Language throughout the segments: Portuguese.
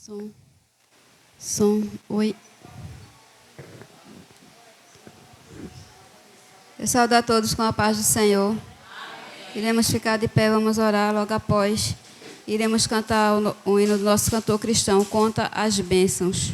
Som. Som. Oi. Eu saúdo a todos com a paz do Senhor. Amém. Iremos ficar de pé, vamos orar logo após. Iremos cantar o hino do nosso cantor cristão, Conta as Bênçãos.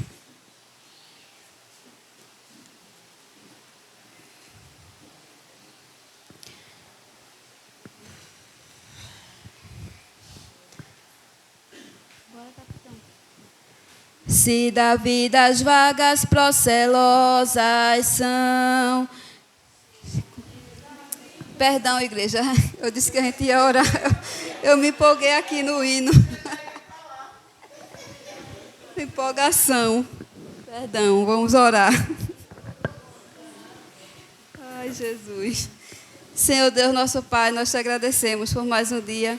Se da vida as vagas procelosas são... Perdão, igreja, eu disse que a gente ia orar. Eu me empolguei aqui no hino. Empolgação. Perdão, vamos orar. Ai, Jesus. Senhor Deus, nosso Pai, nós te agradecemos por mais um dia.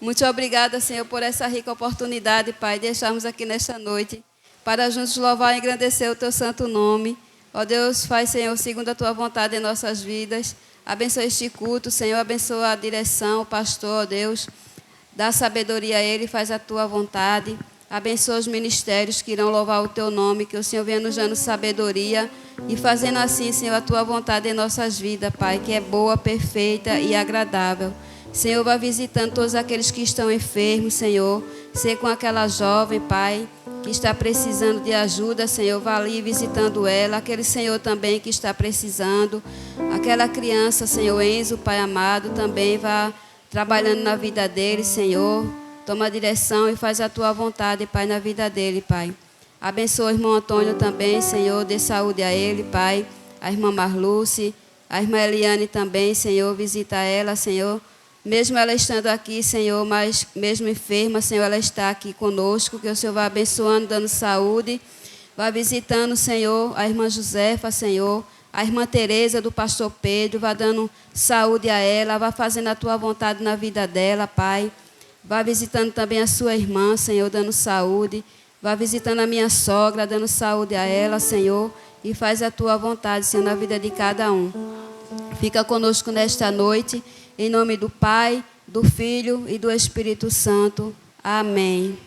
Muito obrigada, Senhor, por essa rica oportunidade, Pai, de estarmos aqui nesta noite, para juntos louvar e engrandecer o teu santo nome. Ó Deus, faz, Senhor, segundo a tua vontade em nossas vidas. Abençoa este culto, Senhor, abençoa a direção, o pastor, ó Deus. Dá sabedoria a ele, faz a tua vontade. Abençoa os ministérios que irão louvar o teu nome, que o Senhor venha nos dando sabedoria e fazendo assim, Senhor, a tua vontade em nossas vidas, Pai, que é boa, perfeita e agradável. Senhor, vá visitando todos aqueles que estão enfermos, Senhor. Ser com aquela jovem, Pai, que está precisando de ajuda, Senhor, vá ali visitando ela. Aquele Senhor também que está precisando. Aquela criança, Senhor, Enzo, Pai amado, também vá trabalhando na vida dele, Senhor. Toma a direção e faz a tua vontade, Pai, na vida dele, Pai. Abençoa o irmão Antônio também, Senhor, dê saúde a ele, Pai. A irmã Marluce, a irmã Eliane também, Senhor, visita ela, Senhor. Mesmo ela estando aqui, Senhor, mas mesmo enferma, Senhor, ela está aqui conosco, que o Senhor vá abençoando, dando saúde. Vá visitando, Senhor, a irmã Josefa, Senhor, a irmã Tereza do pastor Pedro, vá dando saúde a ela, vá fazendo a tua vontade na vida dela, Pai. Vá visitando também a sua irmã, Senhor, dando saúde. Vá visitando a minha sogra, dando saúde a ela, Senhor, e faz a tua vontade, Senhor, na vida de cada um. Fica conosco nesta noite. Em nome do Pai, do Filho e do Espírito Santo. Amém.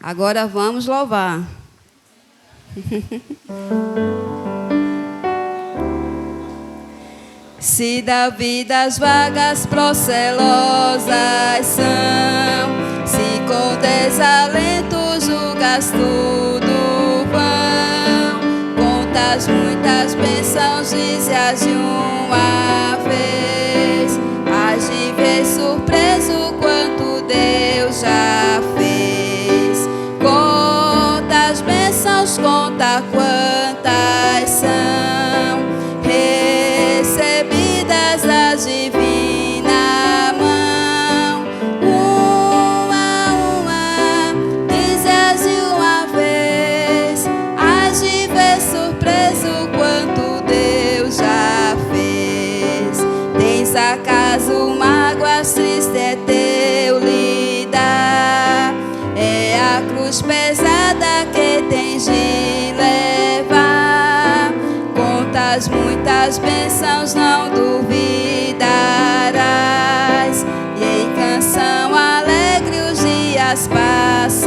Agora vamos louvar. Se da vida as vagas procelosas são, se com desalento julgas tudo vão, contas muitas bênçãos, dize-as de uma vez. Hás de ver surpreso quanto Deus já fez. Conta as bênçãos, conta quantas são recebidas da divina mão. Uma, dize-as de uma vez. Hás de ver surpreso quanto Deus já fez. Tens acaso mágoas, triste é teu lidar. É a cruz pesada que tens de levar. Contas muitas bênçãos, não duvidarás. E em canção alegre os dias passarás.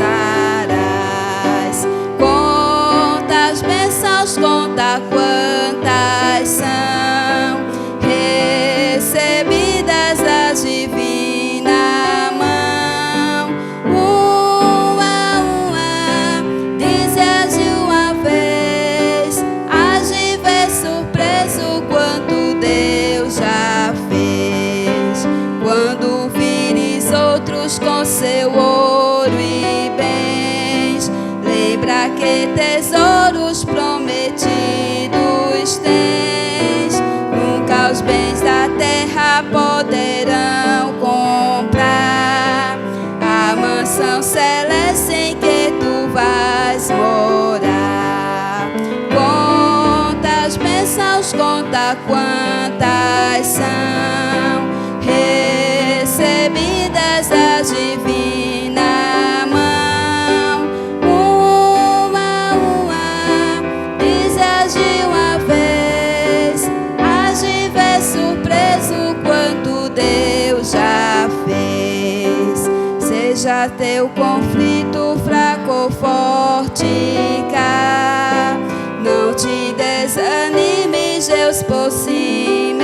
Conta as bênçãos, conta quantas são recebidas da divina mão. Uma, dize-as de uma vez. Hás de ver surpreso quanto Deus já fez. Quando vires outros com seu ouro e bens, lembra que tesouros prometidos tens. Nunca os bens da terra poderão comprar a mansão celeste em que tu vais morar. Conta as bênçãos, conta quantas são recebidas da divina mão. Uma, dize-as de uma vez. Hás de ver surpreso quanto Deus já fez. Seja importa teu conflito fraco ou forte cá. Não te desanimes, Deus por cima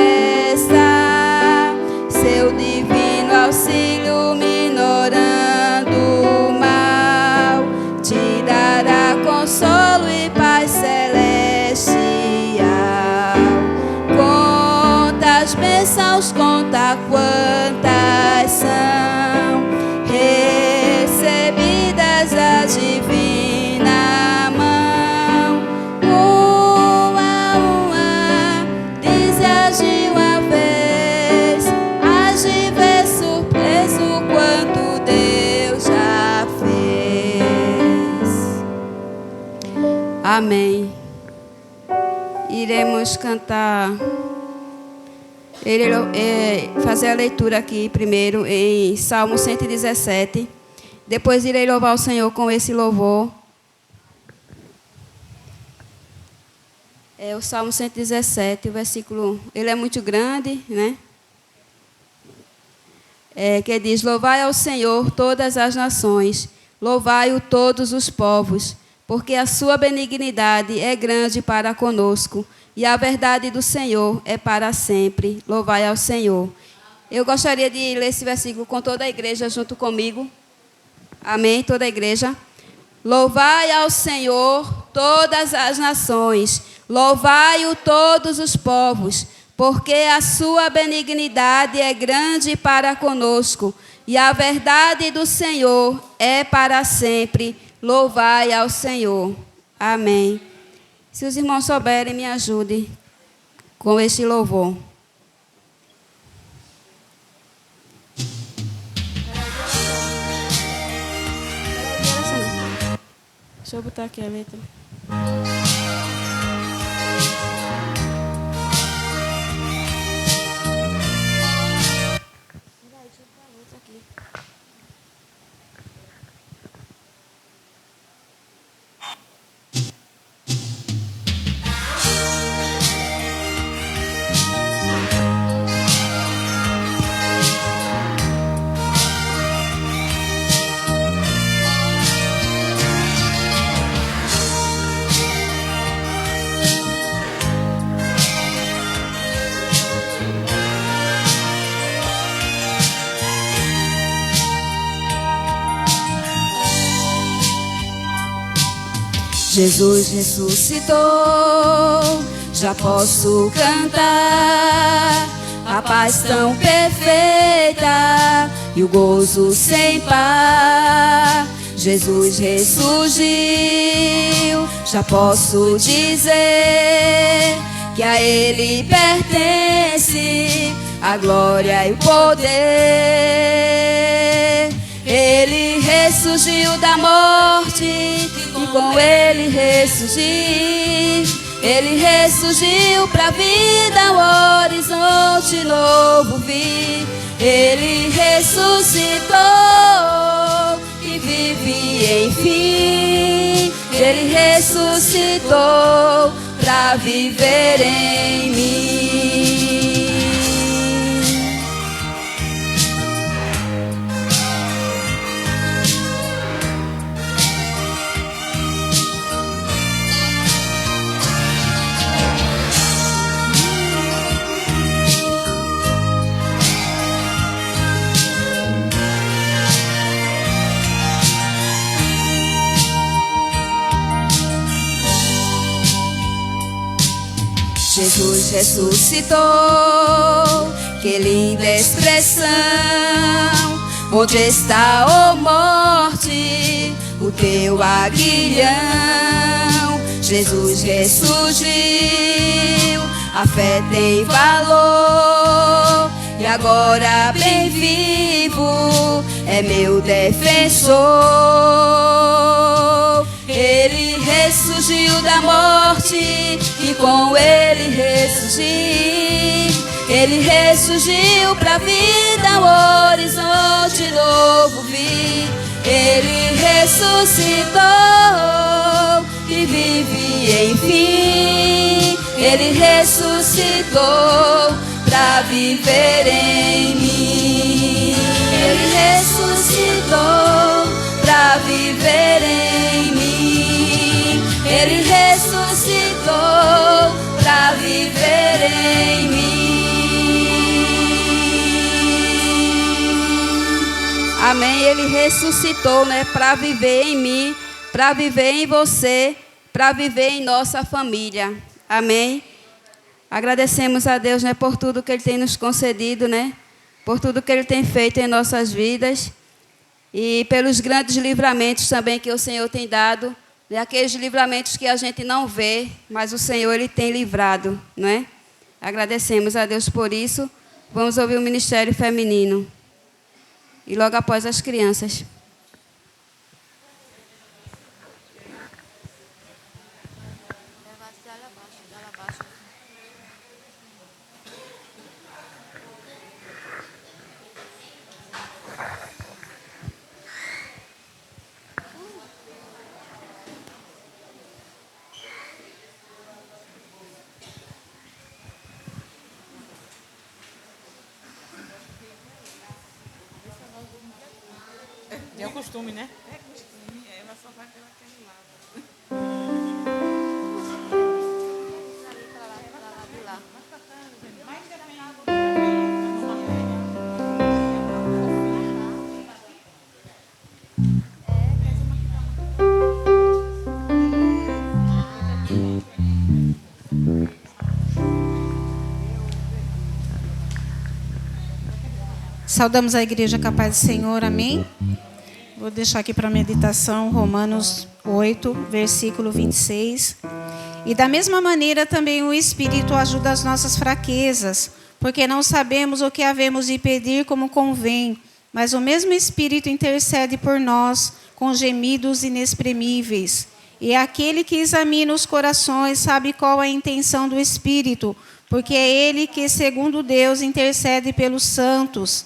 está. Seu divino auxílio minorando o mal, te dará consolo e paz celestial. Conta as bênçãos, conta quantas são recebidas da divina mão. Uma, diz e age uma vez, age ver surpreso quanto Deus já fez. Amém. Iremos cantar, fazer a leitura aqui primeiro em Salmo 117. Depois irei louvar o Senhor com esse louvor. É o Salmo 117, o versículo, ele é muito grande, né? Que diz: louvai ao Senhor todas as nações, louvai-o todos os povos, porque a sua benignidade é grande para conosco, e a verdade do Senhor é para sempre. Louvai ao Senhor. Eu gostaria de ler esse versículo com toda a igreja junto comigo. Amém? Toda a igreja. Louvai ao Senhor todas as nações, louvai-o todos os povos, porque a sua benignidade é grande para conosco, e a verdade do Senhor é para sempre. Louvai ao Senhor. Amém. Se os irmãos souberem, me ajudem com este louvor. Deixa eu botar aqui a letra. Jesus ressuscitou, já posso cantar a paz tão perfeita e o gozo sem par. Jesus ressurgiu, já posso dizer que a Ele pertence a glória e o poder. Ele ressurgiu da morte e com Ele ressurgiu. Ele ressurgiu pra vida, o horizonte novo vi. Ele ressuscitou e vive enfim. Ele ressuscitou pra viver em mim. Jesus ressuscitou, que linda expressão. Onde está, ó morte, o teu aguilhão? Jesus ressurgiu, a fé tem valor, e agora bem vivo é meu defensor. Ele ressurgiu da morte e com Ele ressurgiu. Ele ressurgiu pra vida, o horizonte novo vi. Ele ressuscitou e vive enfim. Ele ressuscitou pra viver em mim. Ele ressuscitou Amém? Ele ressuscitou, né, para viver em mim, para viver em você, para viver em nossa família. Amém? Agradecemos a Deus, né, por tudo que Ele tem nos concedido, né, por tudo que Ele tem feito em nossas vidas e pelos grandes livramentos também que o Senhor tem dado, né, aqueles livramentos que a gente não vê, mas o Senhor Ele tem livrado, não é? Agradecemos a Deus por isso. Vamos ouvir o Ministério Feminino e logo após as crianças. É o costume, né? É costume, ela só vai pelaquele lado. Saudamos a igreja com a paz do Senhor, amém? Vou deixar aqui para meditação Romanos 8, versículo 26. E da mesma maneira também o Espírito ajuda as nossas fraquezas, porque não sabemos o que havemos de pedir como convém, mas o mesmo Espírito intercede por nós com gemidos inexprimíveis. E aquele que examina os corações sabe qual a intenção do Espírito, porque é ele que, segundo Deus, intercede pelos santos.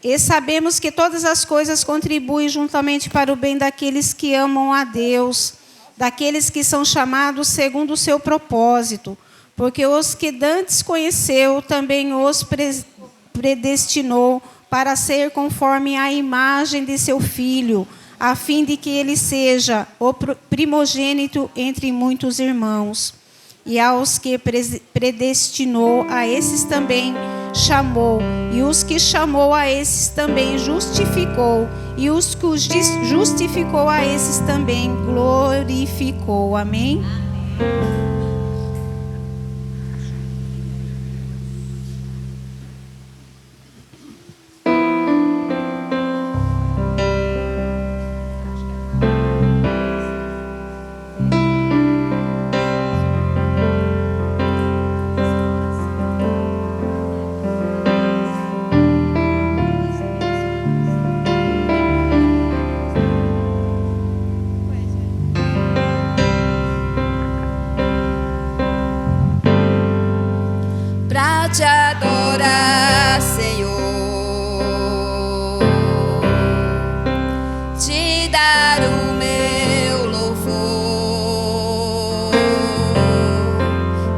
E sabemos que todas as coisas contribuem juntamente para o bem daqueles que amam a Deus, daqueles que são chamados segundo o seu propósito. Porque os que dantes conheceu, também os predestinou para ser conforme a imagem de seu Filho, a fim de que ele seja o primogênito entre muitos irmãos. E aos que predestinou, a esses também chamou. E os que chamou, a esses também justificou. E os que justificou, a esses também glorificou. Amém? Te adorar, Senhor, te dar o meu louvor.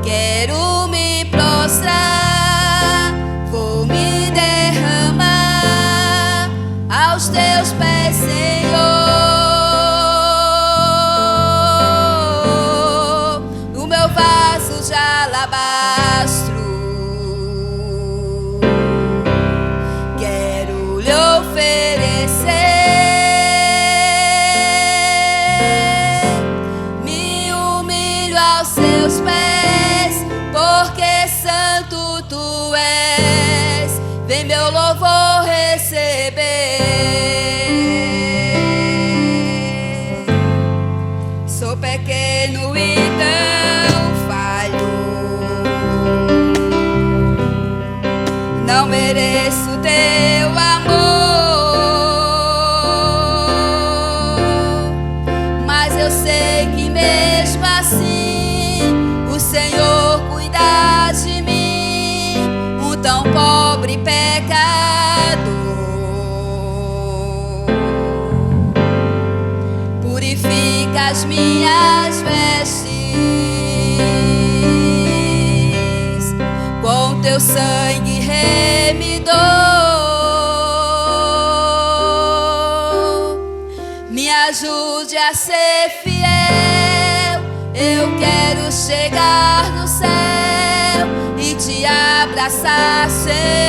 Quero me prostrar, vou me derramar aos teus pés, Senhor, no meu vaso de alabastro. Vem meu louvor receber. Sou pequeno e tão falho, não mereço teu amor, mas eu sei que mesmo assim o Senhor cuida de mim, um tão pobre pecador. Purifica as minhas vestes com teu sangue remidor. Me ajude a ser fiel, eu quero chegar no céu e te abraçar, Senhor.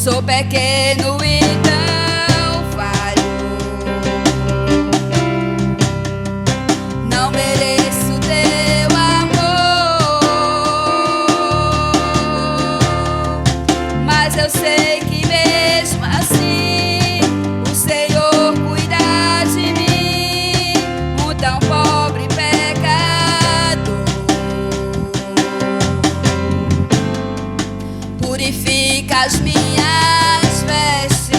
Sou pequeno, então falho. Não mereço teu amor, mas eu sei que mesmo assim o Senhor cuida de mim, um tão pobre pecador. Purifica as minhas vestes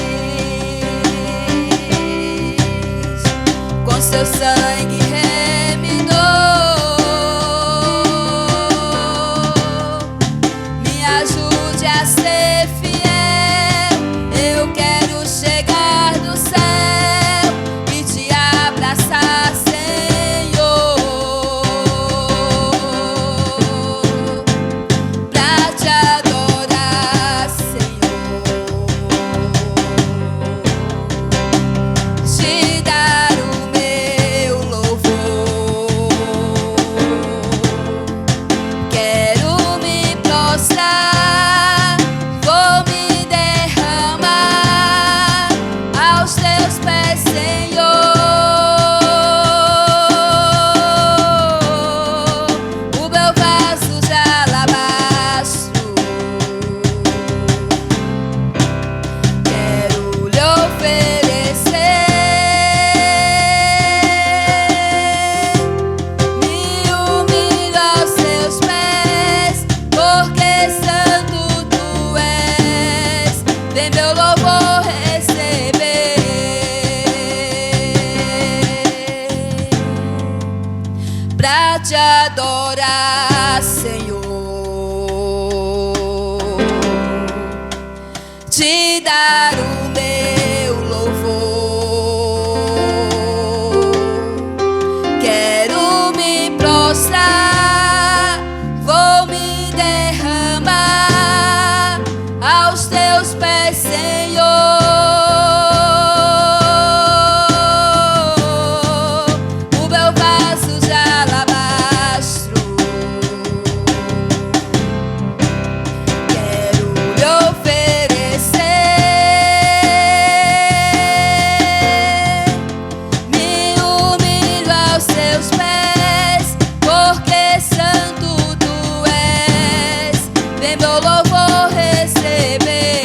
com seu sangue remidor. Me ajude a ser fiel. Eu quero chegar no céu e te abraçar, Senhor, pra te adorar, Senhor, te dar o meu louvor. Quero me prostrar, vou me derramar aos teus pés, Senhor. O meu vaso de alabastro, quero lhe oferecer. Me humilho aos teus pés, porque santo tu és. Vem meu louvor receber, pra te adorar, Senhor, te dar o meu louvor. Quero me prostrar, vou me derramar aos teus pés, Senhor. O meu vaso de alabastro, quero lhe oferecer. Me humilho aos teus pés, porque santo tu és. Vem meu louvor receber.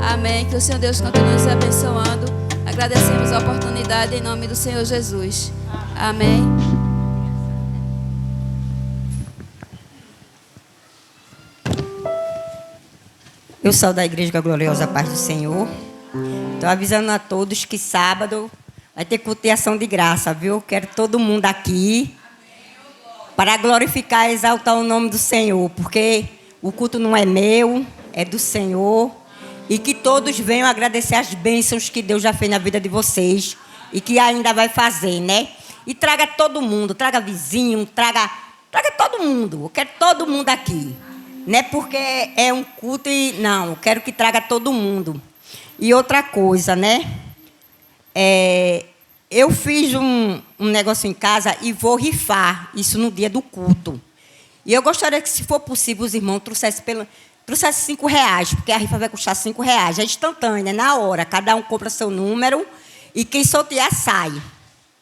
Amém. Que o Senhor Deus continue nos abençoando. Agradecemos a oportunidade em nome do Senhor Jesus. Amém. Eu sou da Igreja da Gloriosa Paz do Senhor. Estou avisando a todos que sábado vai ter culto de ação de graça, viu? Quero todo mundo aqui para glorificar e exaltar o nome do Senhor, porque o culto não é meu, é do Senhor. E que todos venham agradecer as bênçãos que Deus já fez na vida de vocês e que ainda vai fazer, né? E traga todo mundo, traga vizinho, traga todo mundo. Eu quero todo mundo aqui. Não é porque é um culto e... Não, eu quero que traga todo mundo. E outra coisa, né? Eu fiz um negócio em casa e vou rifar isso no dia do culto. E eu gostaria que, se for possível, os irmãos trouxessem R$5, porque a rifa vai custar R$5. É instantânea, na hora. Cada um compra seu número e quem sortear sai.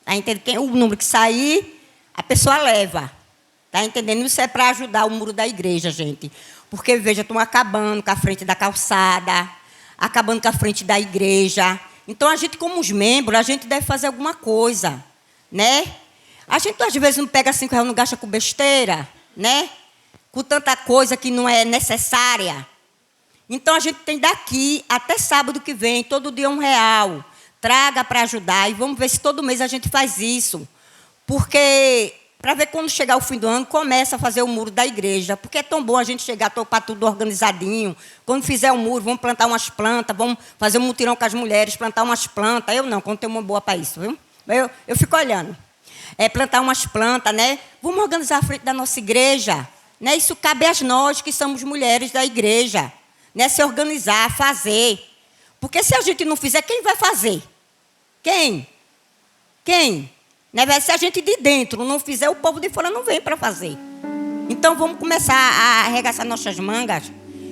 Tá entendendo? O número que sair, a pessoa leva. Tá entendendo? Isso é para ajudar o muro da igreja, gente. Porque, veja, estão acabando com a frente da calçada, acabando com a frente da igreja. Então, a gente, como os membros, a gente deve fazer alguma coisa, né? A gente, às vezes, não pega R$5, não gasta com besteira, né? Com tanta coisa que não é necessária. Então, a gente tem daqui até sábado que vem, todo dia R$1. Traga para ajudar e vamos ver se todo mês a gente faz isso. Porque, para ver quando chegar o fim do ano, começa a fazer o muro da igreja. Porque é tão bom a gente chegar para tudo organizadinho. Quando fizer o muro, vamos plantar umas plantas, vamos fazer um mutirão com as mulheres, plantar umas plantas. Eu não, quando tenho uma boa para isso, viu? Eu fico olhando. Plantar umas plantas, né? Vamos organizar a frente da nossa igreja. Né? Isso cabe a nós, que somos mulheres da igreja. Né? Se organizar, fazer. Porque se a gente não fizer, quem vai fazer? Quem? Né? Se a gente de dentro não fizer, o povo de fora não vem para fazer. Então vamos começar a arregaçar nossas mangas,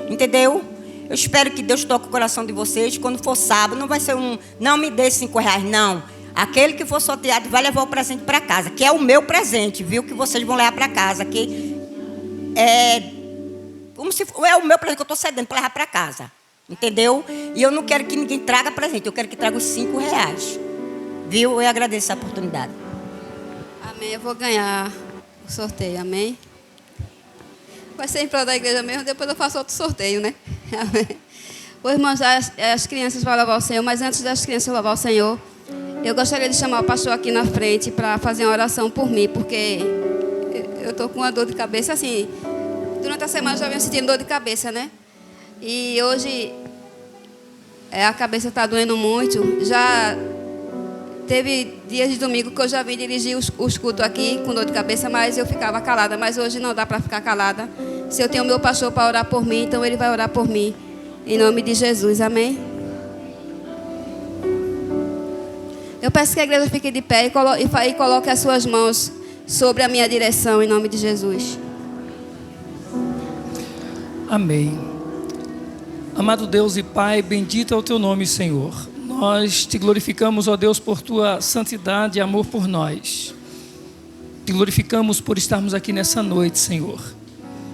entendeu? Eu espero que Deus toque o coração de vocês. Quando for sábado, não vai ser não me dê R$5, não. Aquele que for sorteado vai levar o presente para casa, que é o meu presente, viu? Que vocês vão levar para casa, que como se é o meu presente que eu estou cedendo para levar para casa, entendeu? E eu não quero que ninguém traga presente, eu quero que traga os R$5, viu? Eu agradeço a oportunidade. Amém. Eu vou ganhar o sorteio, amém? Vai ser em prol da igreja mesmo, depois eu faço outro sorteio, né? Amém. Os irmãos, as crianças vão louvar o Senhor, mas antes das crianças louvar o Senhor, eu gostaria de chamar o pastor aqui na frente para fazer uma oração por mim, porque eu estou com uma dor de cabeça, assim, durante a semana eu já venho sentindo dor de cabeça, né? E hoje a cabeça está doendo muito. Já teve dias de domingo que eu já vim dirigir os cultos aqui com dor de cabeça, mas eu ficava calada. Mas hoje não dá para ficar calada. Se eu tenho o meu pastor para orar por mim, então ele vai orar por mim. Em nome de Jesus, amém? Eu peço que a igreja fique de pé e coloque as suas mãos sobre a minha direção, em nome de Jesus. Amém. Amado Deus e Pai, bendito é o teu nome, Senhor. Nós te glorificamos, ó Deus, por tua santidade e amor por nós. Te glorificamos por estarmos aqui nessa noite, Senhor.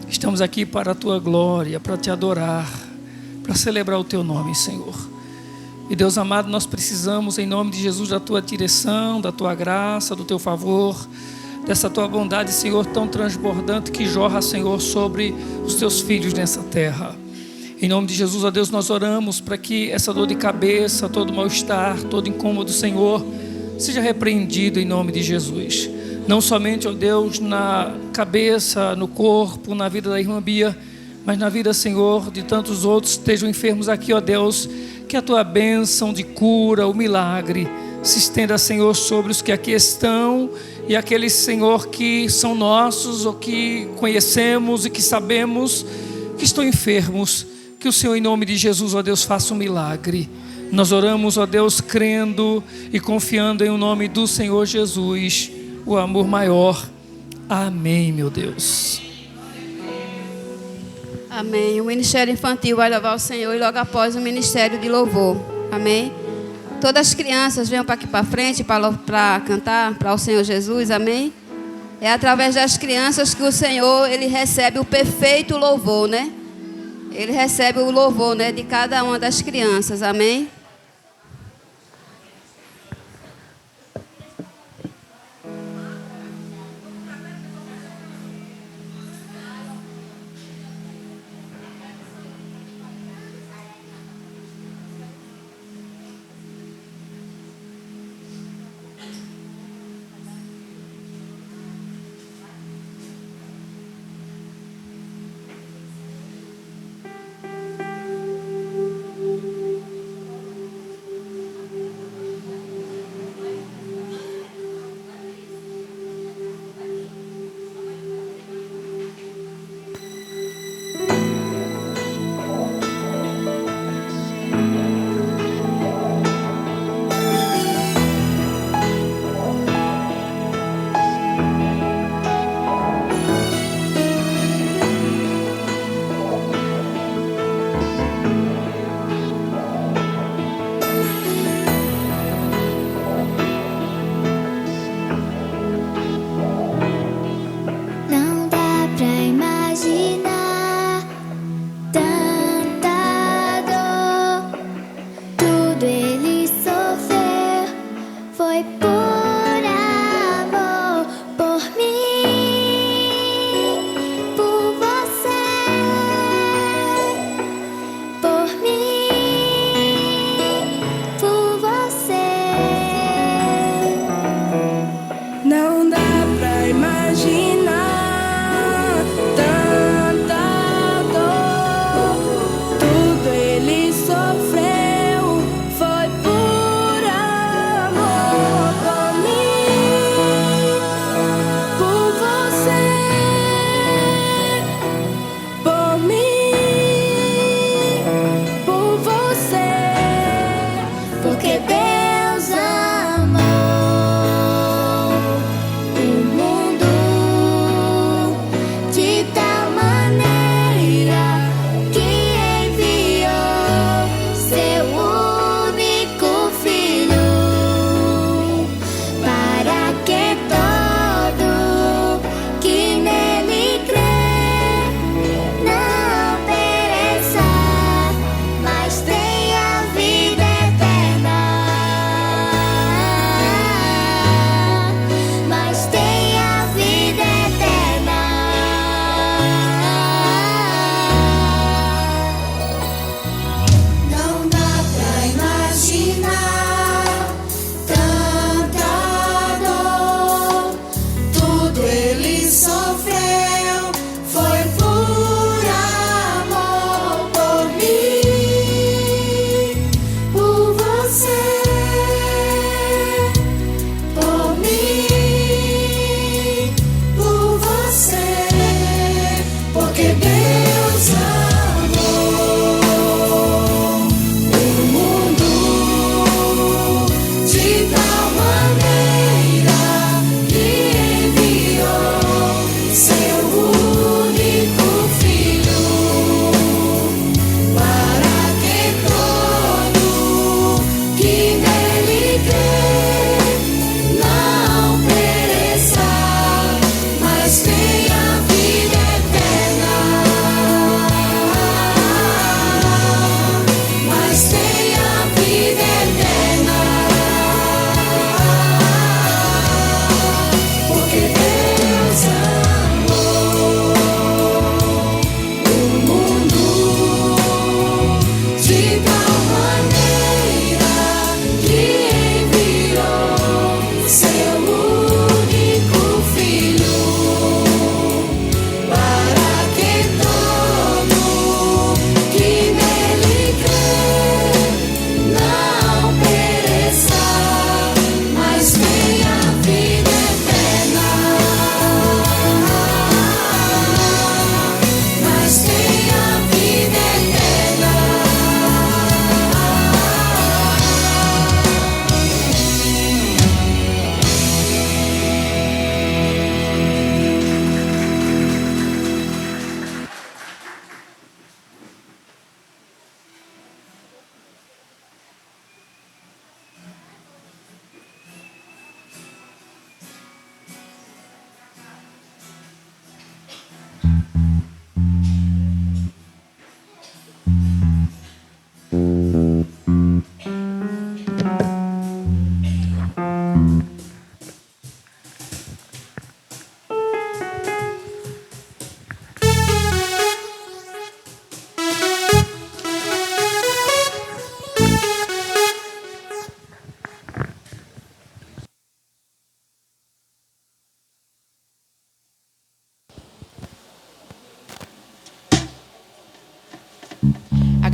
Estamos aqui para a tua glória, para te adorar, para celebrar o teu nome, Senhor. E Deus amado, nós precisamos, em nome de Jesus, da tua direção, da tua graça, do teu favor, dessa tua bondade, Senhor, tão transbordante que jorra, Senhor, sobre os teus filhos nessa terra. Em nome de Jesus, ó Deus, nós oramos para que essa dor de cabeça, todo mal-estar, todo incômodo, Senhor, seja repreendido em nome de Jesus. Não somente, ó Deus, na cabeça, no corpo, na vida da irmã Bia, mas na vida, Senhor, de tantos outros que estejam enfermos aqui, ó Deus, que a tua bênção de cura, o milagre, se estenda, Senhor, sobre os que aqui estão e aqueles, Senhor, que são nossos ou que conhecemos e que sabemos que estão enfermos. Que o Senhor, em nome de Jesus, ó Deus, faça um milagre. Nós oramos, ó Deus, crendo e confiando em o nome do Senhor Jesus, o amor maior. Amém, meu Deus. Amém. O ministério infantil vai louvar o Senhor e logo após o ministério de louvor. Amém. Todas as crianças venham para aqui para frente para cantar para o Senhor Jesus. Amém. É através das crianças que o Senhor ele recebe o perfeito louvor, né? Ele recebe o louvor, né, de cada uma das crianças. Amém.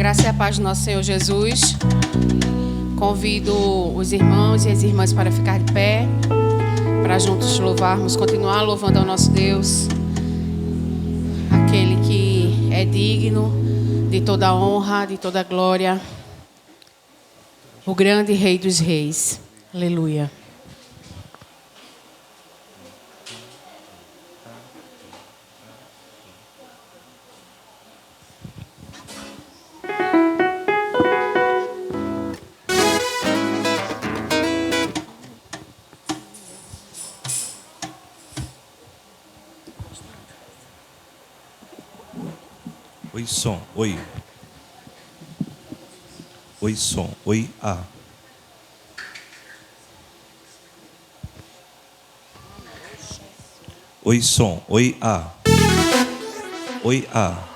graça e a paz do nosso Senhor Jesus. Convido os irmãos e as irmãs para ficar de pé, para juntos louvarmos, continuar louvando ao nosso Deus, aquele que é digno de toda a honra, de toda a glória, o grande Rei dos Reis. Aleluia. Oi, som. Oi. Oi, som. Oi, A. Oi, som. Oi, A. Oi, A.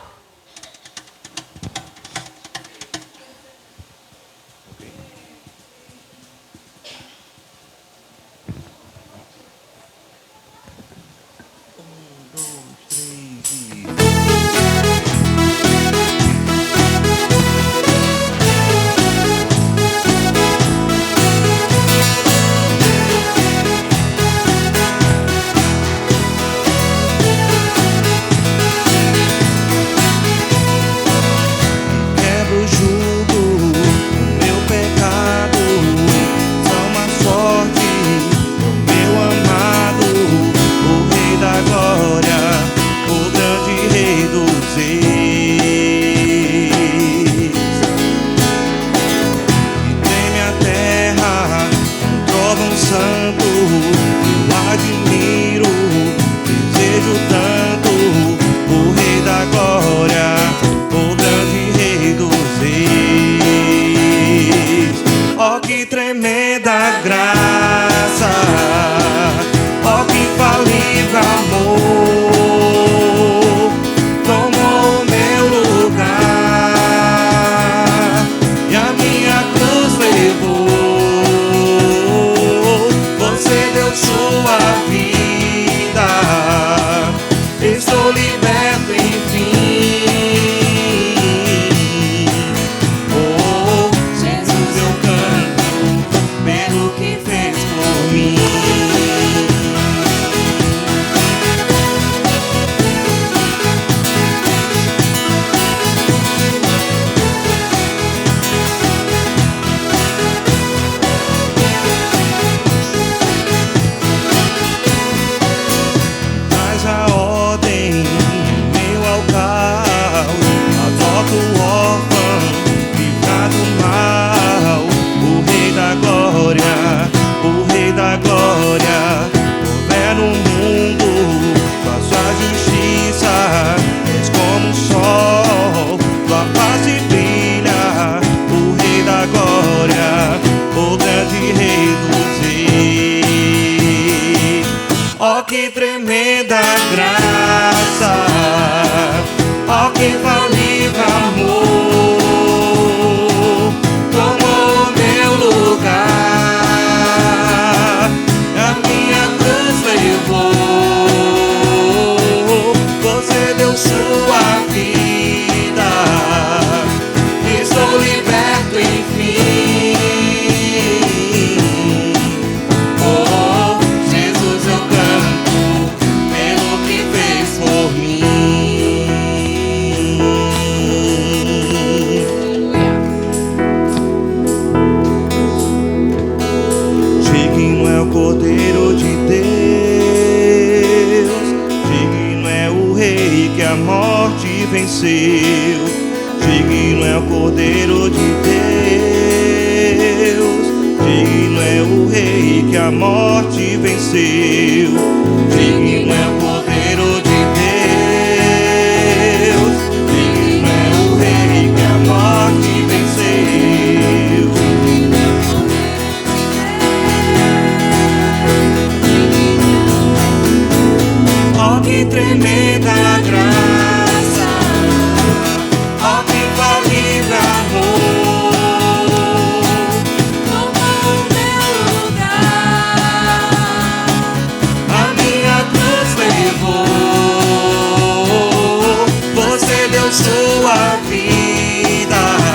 Sua vida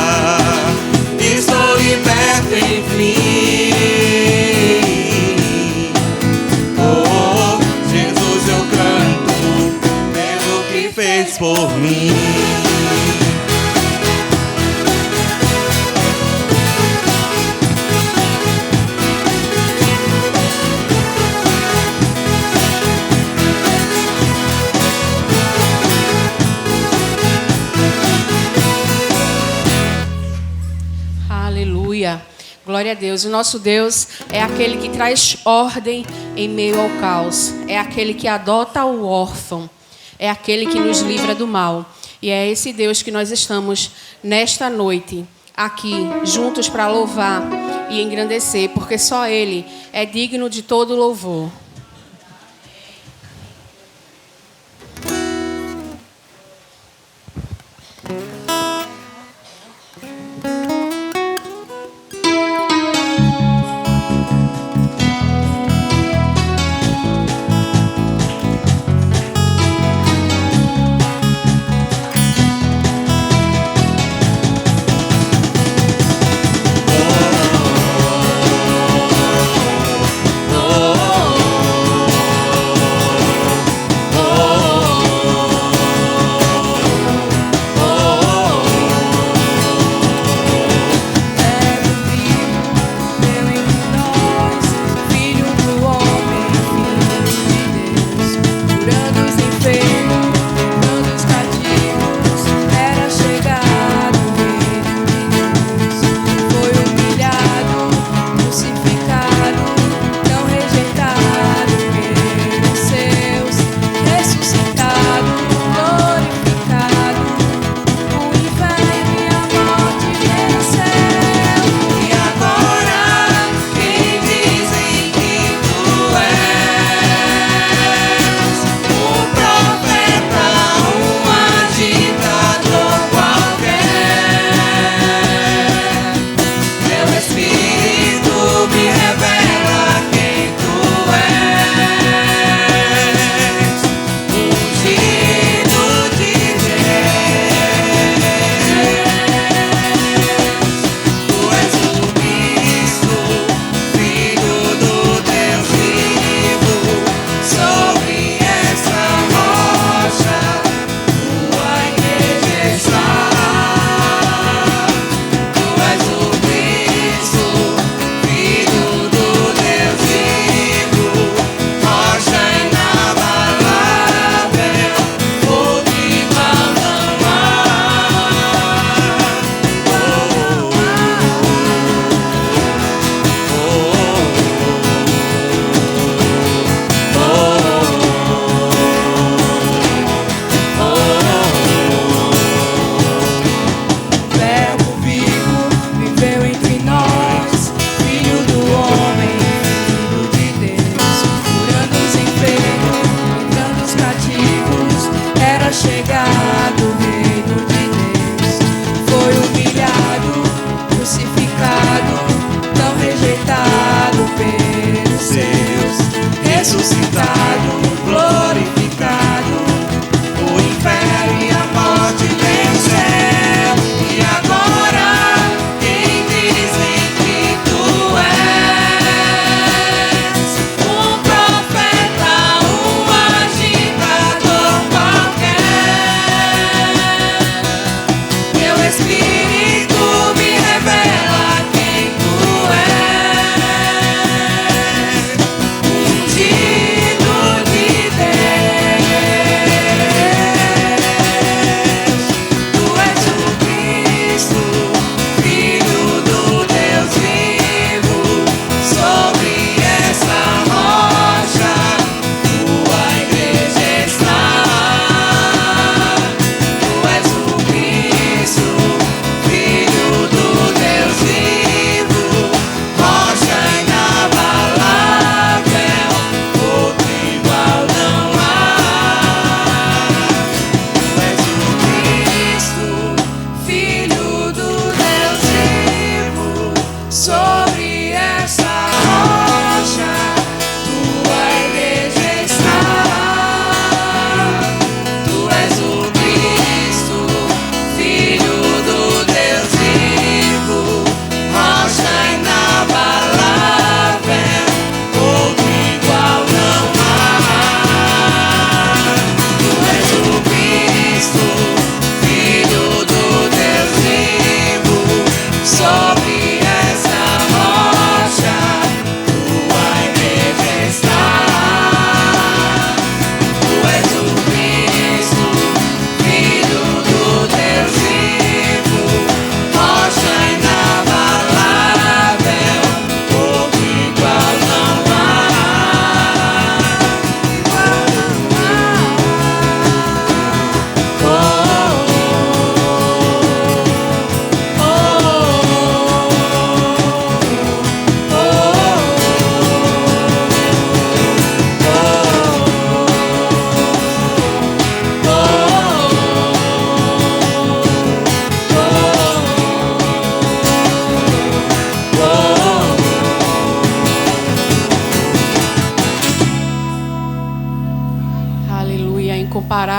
por mim. Aleluia. Glória a Deus. O nosso Deus é aquele que traz ordem em meio ao caos. É aquele que adota o órfão. É aquele que nos livra do mal. E é esse Deus que nós estamos nesta noite aqui juntos para louvar e engrandecer, porque só Ele é digno de todo louvor. Oh,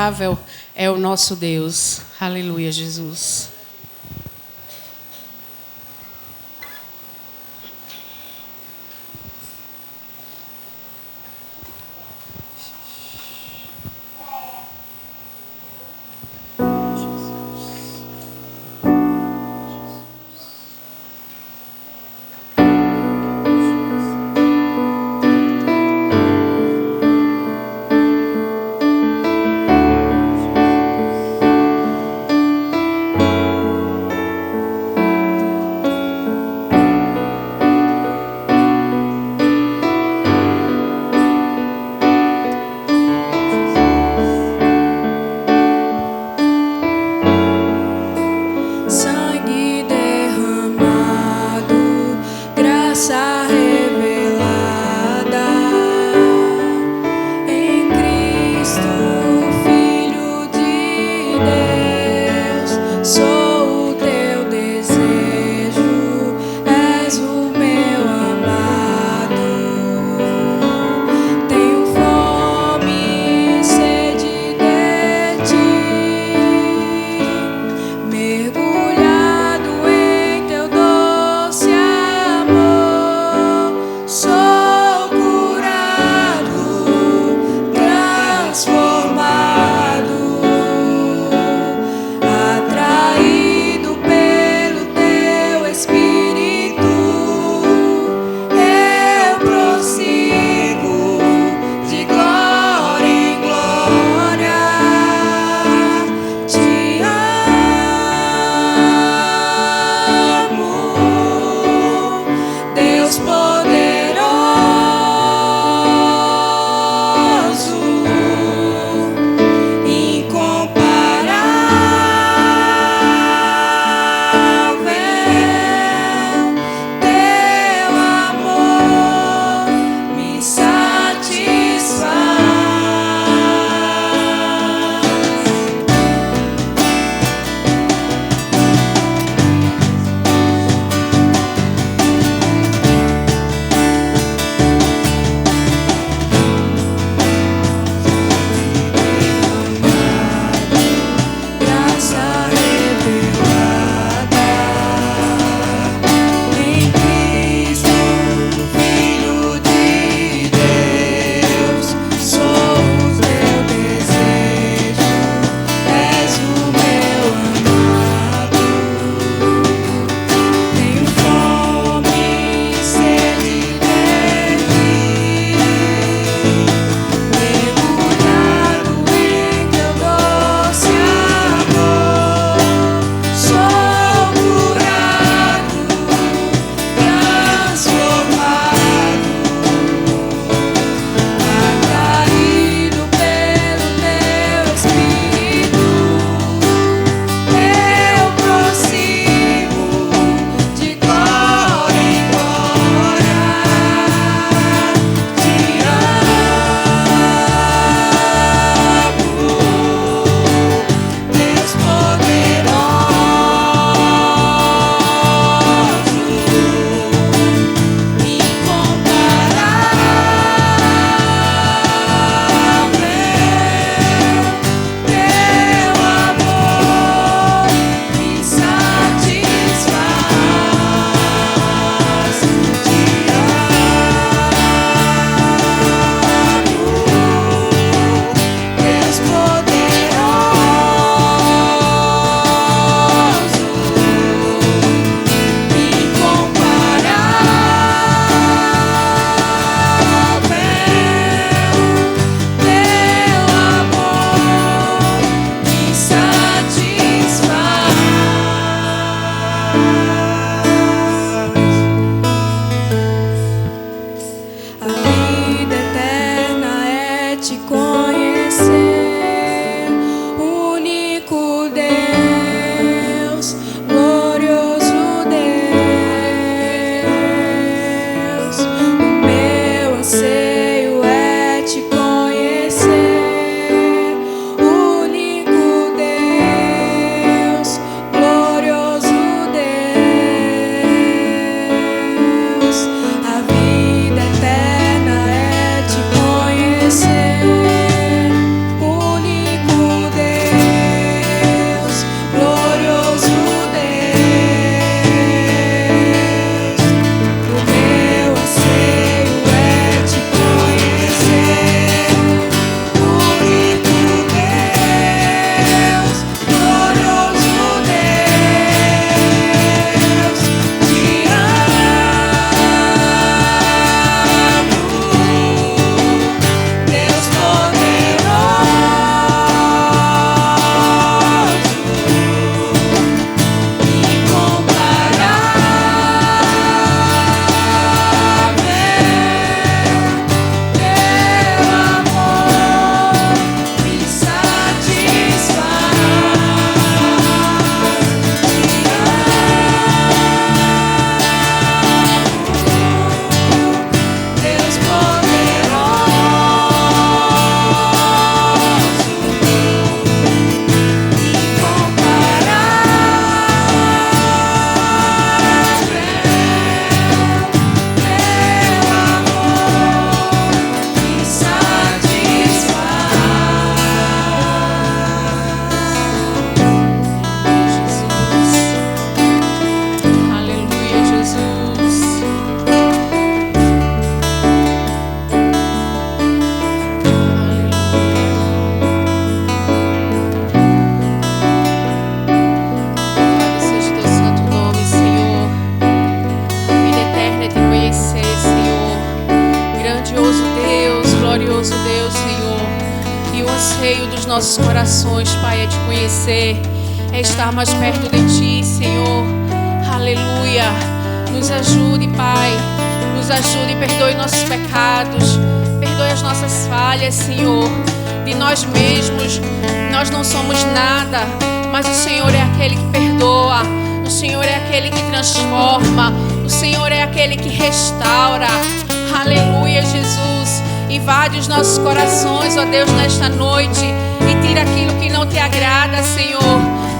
incomparável é o nosso Deus. Aleluia, Jesus. nossos corações, Pai, é te conhecer, é estar mais perto de Ti, Senhor. Aleluia. Nos ajude, Pai. Nos ajude, perdoe nossos pecados, perdoe as nossas falhas, Senhor. De nós mesmos, nós não somos nada, mas o Senhor é aquele que perdoa, o Senhor é aquele que transforma, o Senhor é aquele que restaura. Aleluia, Jesus. Invade os nossos corações, ó Deus, nesta noite, e tira aquilo que não te agrada, Senhor.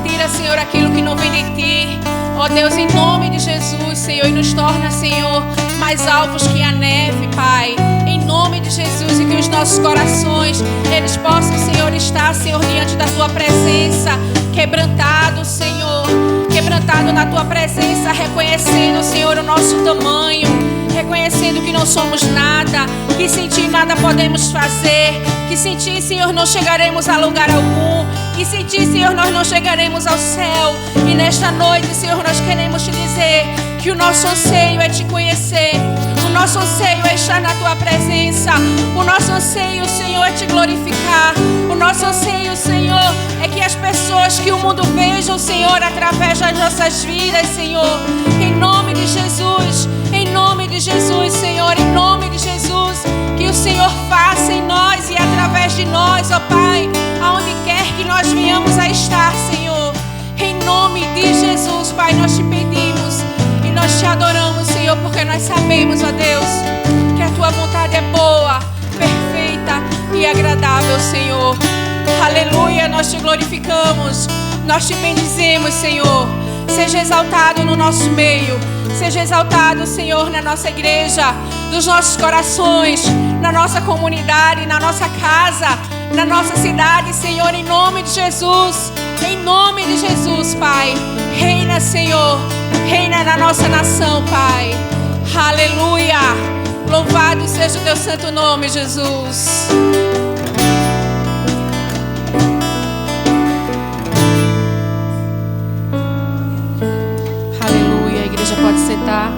Tira, Senhor, aquilo que não vem de Ti, ó Deus, em nome de Jesus, Senhor, e nos torna, Senhor, mais alvos que a neve, Pai, em nome de Jesus, e que os nossos corações, eles possam, Senhor, estar, Senhor, diante da Tua presença, quebrantado, Senhor, quebrantado na Tua presença, reconhecendo, Senhor, o nosso tamanho, reconhecendo que não somos nada, que sem Ti nada podemos fazer, que sem Ti, Senhor, não chegaremos a lugar algum, que sem Ti, Senhor, nós não chegaremos ao céu. E nesta noite, Senhor, nós queremos Te dizer que o nosso anseio é Te conhecer, o nosso anseio é estar na Tua presença, o nosso anseio, Senhor, é Te glorificar, o nosso anseio, Senhor, é que as pessoas que o mundo vejam, Senhor, através das nossas vidas, Senhor, em nome de Jesus, em nome de Jesus, Senhor, em nome de Jesus, que o Senhor faça em nós e através de nós, ó Pai, aonde quer que nós venhamos a estar, Senhor, em nome de Jesus, Pai, nós Te pedimos e nós Te adoramos, Senhor, porque nós sabemos, ó Deus, que a Tua vontade é boa, perfeita e agradável, Senhor. Aleluia, nós Te glorificamos, nós Te bendizemos, Senhor. Seja exaltado no nosso meio, seja exaltado, Senhor, na nossa igreja, nos nossos corações, na nossa comunidade, na nossa casa, na nossa cidade, Senhor, em nome de Jesus, em nome de Jesus, Pai. Reina, Senhor, reina na nossa nação, Pai. Aleluia. Louvado seja o Teu santo nome, Jesus. Pode sentar.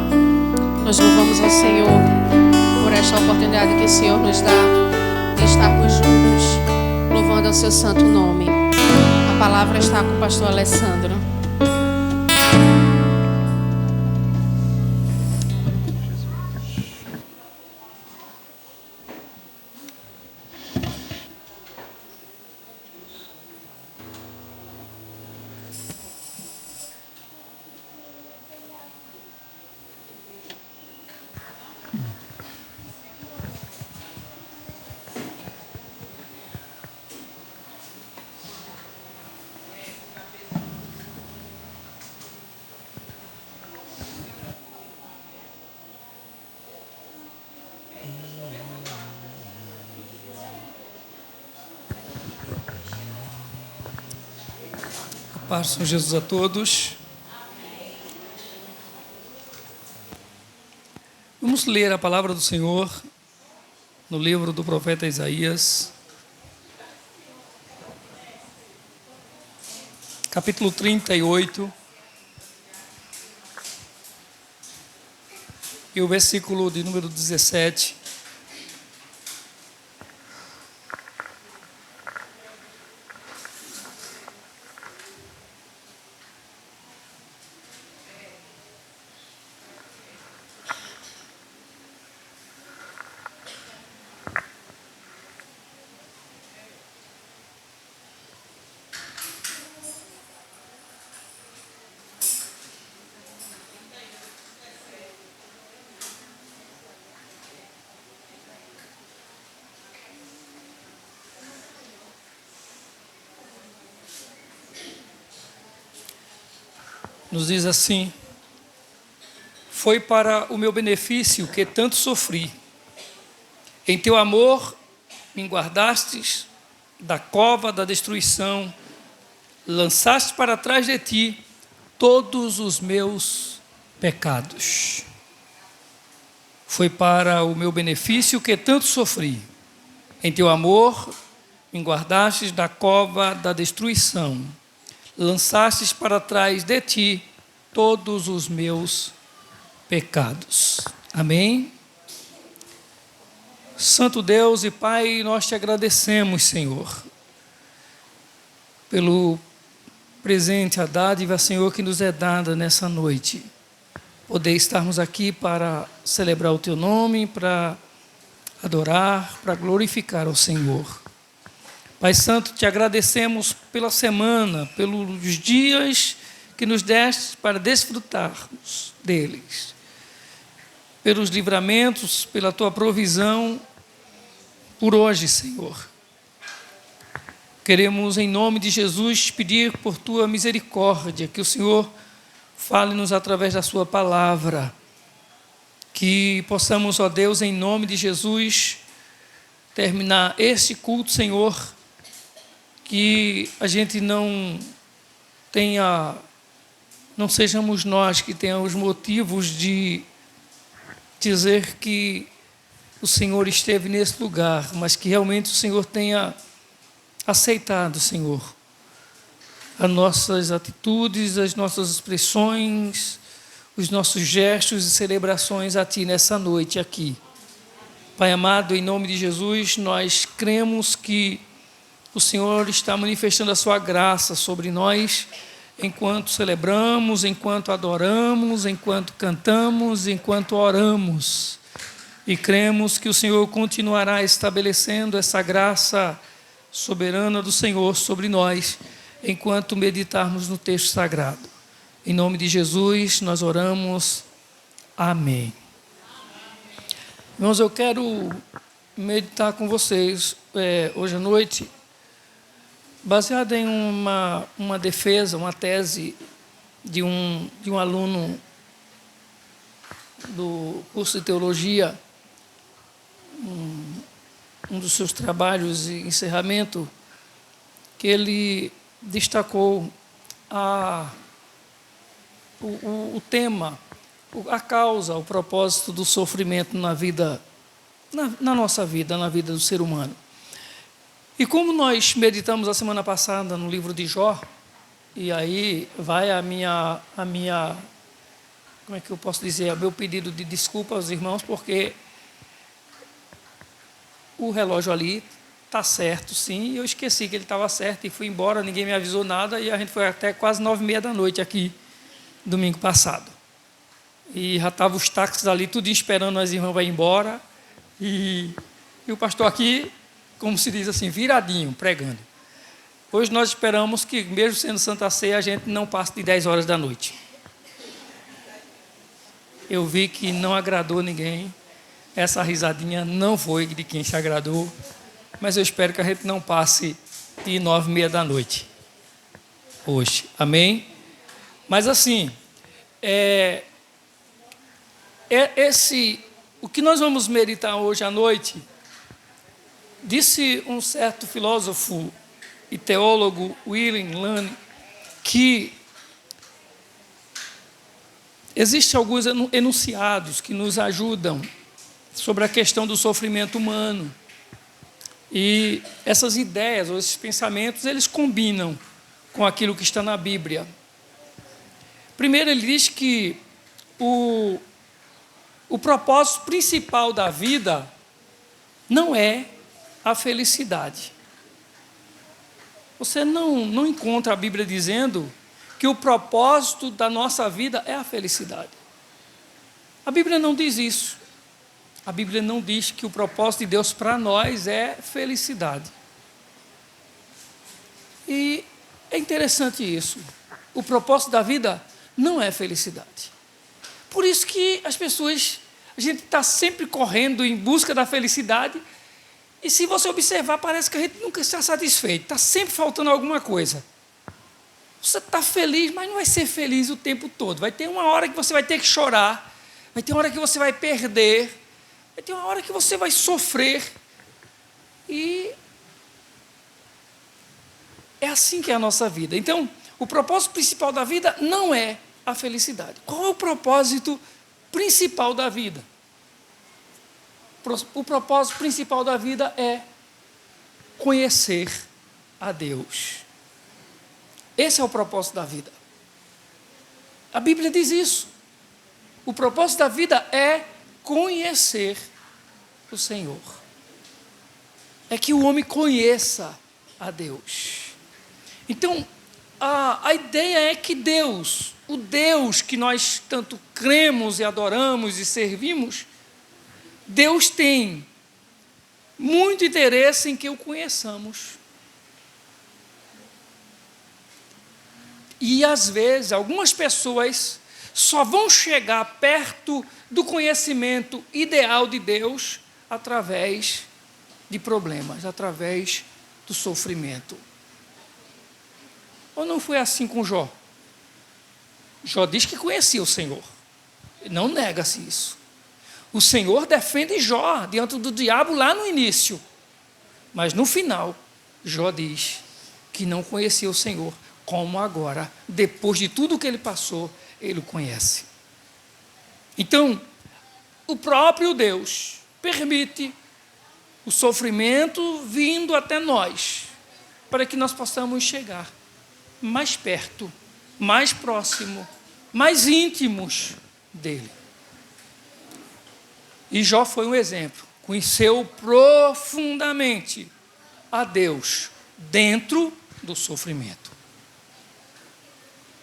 Nós louvamos ao Senhor por esta oportunidade que o Senhor nos dá de estarmos juntos, louvando ao Seu santo nome. A palavra está com o pastor Alessandro. Paz, Senhor Jesus, a todos. Vamos ler a palavra do Senhor no livro do profeta Isaías, capítulo 38, e o versículo de número 17. Nos diz assim: foi para o meu benefício que tanto sofri. Em Teu amor me guardastes da cova da destruição, lançaste para trás de Ti todos os meus pecados. Foi para o meu benefício que tanto sofri. Em Teu amor me guardastes da cova da destruição, lançastes para trás de Ti todos os meus pecados. Amém? Santo Deus e Pai, nós Te agradecemos, Senhor, pelo presente, a dádiva, Senhor, que nos é dada nessa noite. Poder estarmos aqui para celebrar o Teu nome, para adorar, para glorificar ao Senhor. Pai Santo, te agradecemos pela semana, pelos dias que nos deste para desfrutarmos deles, pelos livramentos, pela Tua provisão, por hoje, Senhor. Queremos, em nome de Jesus, pedir por Tua misericórdia, que o Senhor fale-nos através da Sua palavra, que possamos, ó Deus, em nome de Jesus, terminar este culto, Senhor, que a gente não sejamos nós que tenhamos motivos de dizer que o Senhor esteve nesse lugar, mas que realmente o Senhor tenha aceitado, Senhor, as nossas atitudes, as nossas expressões, os nossos gestos e celebrações a Ti nessa noite aqui. Pai amado, em nome de Jesus, nós cremos que o Senhor está manifestando a Sua graça sobre nós, enquanto celebramos, enquanto adoramos, enquanto cantamos, enquanto oramos. E cremos que o Senhor continuará estabelecendo essa graça soberana do Senhor sobre nós, enquanto meditarmos no texto sagrado. Em nome de Jesus, nós oramos. Amém. Irmãos, eu quero meditar com vocês hoje à noite, baseado em uma defesa, uma tese de um aluno do curso de teologia, um dos seus trabalhos de encerramento, que ele destacou o tema, a causa, o propósito do sofrimento na vida, na nossa vida, na vida do ser humano. E como nós meditamos a semana passada no livro de Jó, e aí vai a minha, como é que eu posso dizer, o meu pedido de desculpa aos irmãos, porque o relógio ali está certo, sim, e eu esqueci que ele estava certo e fui embora, ninguém me avisou nada, e a gente foi até quase 9h30 da noite aqui, domingo passado. E já estavam os táxis ali, tudo esperando as irmãs ir embora, e o pastor aqui, como se diz assim, viradinho, pregando. Hoje nós esperamos que, mesmo sendo Santa Ceia, a gente não passe de 10 horas da noite. Eu vi que não agradou ninguém, essa risadinha não foi de quem se agradou, mas eu espero que a gente não passe de 9h30 da noite, hoje, amém? Mas assim, o que nós vamos meditar hoje à noite, disse um certo filósofo e teólogo, William Lane, que existem alguns enunciados que nos ajudam sobre a questão do sofrimento humano. E essas ideias, ou esses pensamentos, eles combinam com aquilo que está na Bíblia. Primeiro, ele diz que o propósito principal da vida não é a felicidade. Você não encontra a Bíblia dizendo que o propósito da nossa vida é a felicidade. A Bíblia não diz isso. A Bíblia não diz que o propósito de Deus para nós é felicidade. E é interessante isso. O propósito da vida não é felicidade. Por isso que as pessoas, a gente está sempre correndo em busca da felicidade, e se você observar, parece que a gente nunca está satisfeito, está sempre faltando alguma coisa. Você está feliz, mas não vai ser feliz o tempo todo. Vai ter uma hora que você vai ter que chorar, vai ter uma hora que você vai perder, vai ter uma hora que você vai sofrer. E é assim que é a nossa vida. Então, o propósito principal da vida não é a felicidade. Qual é o propósito principal da vida? O propósito principal da vida é conhecer a Deus. Esse é o propósito da vida. A Bíblia diz isso. O propósito da vida é conhecer o Senhor. É que o homem conheça a Deus. Então, a ideia é que Deus, o Deus que nós tanto cremos e adoramos e servimos, Deus tem muito interesse em que o conheçamos. E, às vezes, algumas pessoas só vão chegar perto do conhecimento ideal de Deus através de problemas, através do sofrimento. Ou não foi assim com Jó? Jó diz que conhecia o Senhor. Não nega-se isso. O Senhor defende Jó diante do diabo lá no início. Mas no final, Jó diz que não conhecia o Senhor, como agora, depois de tudo que ele passou, ele o conhece. Então, o próprio Deus permite o sofrimento vindo até nós, para que nós possamos chegar mais perto, mais próximo, mais íntimos dele. E Jó foi um exemplo. Conheceu profundamente a Deus dentro do sofrimento.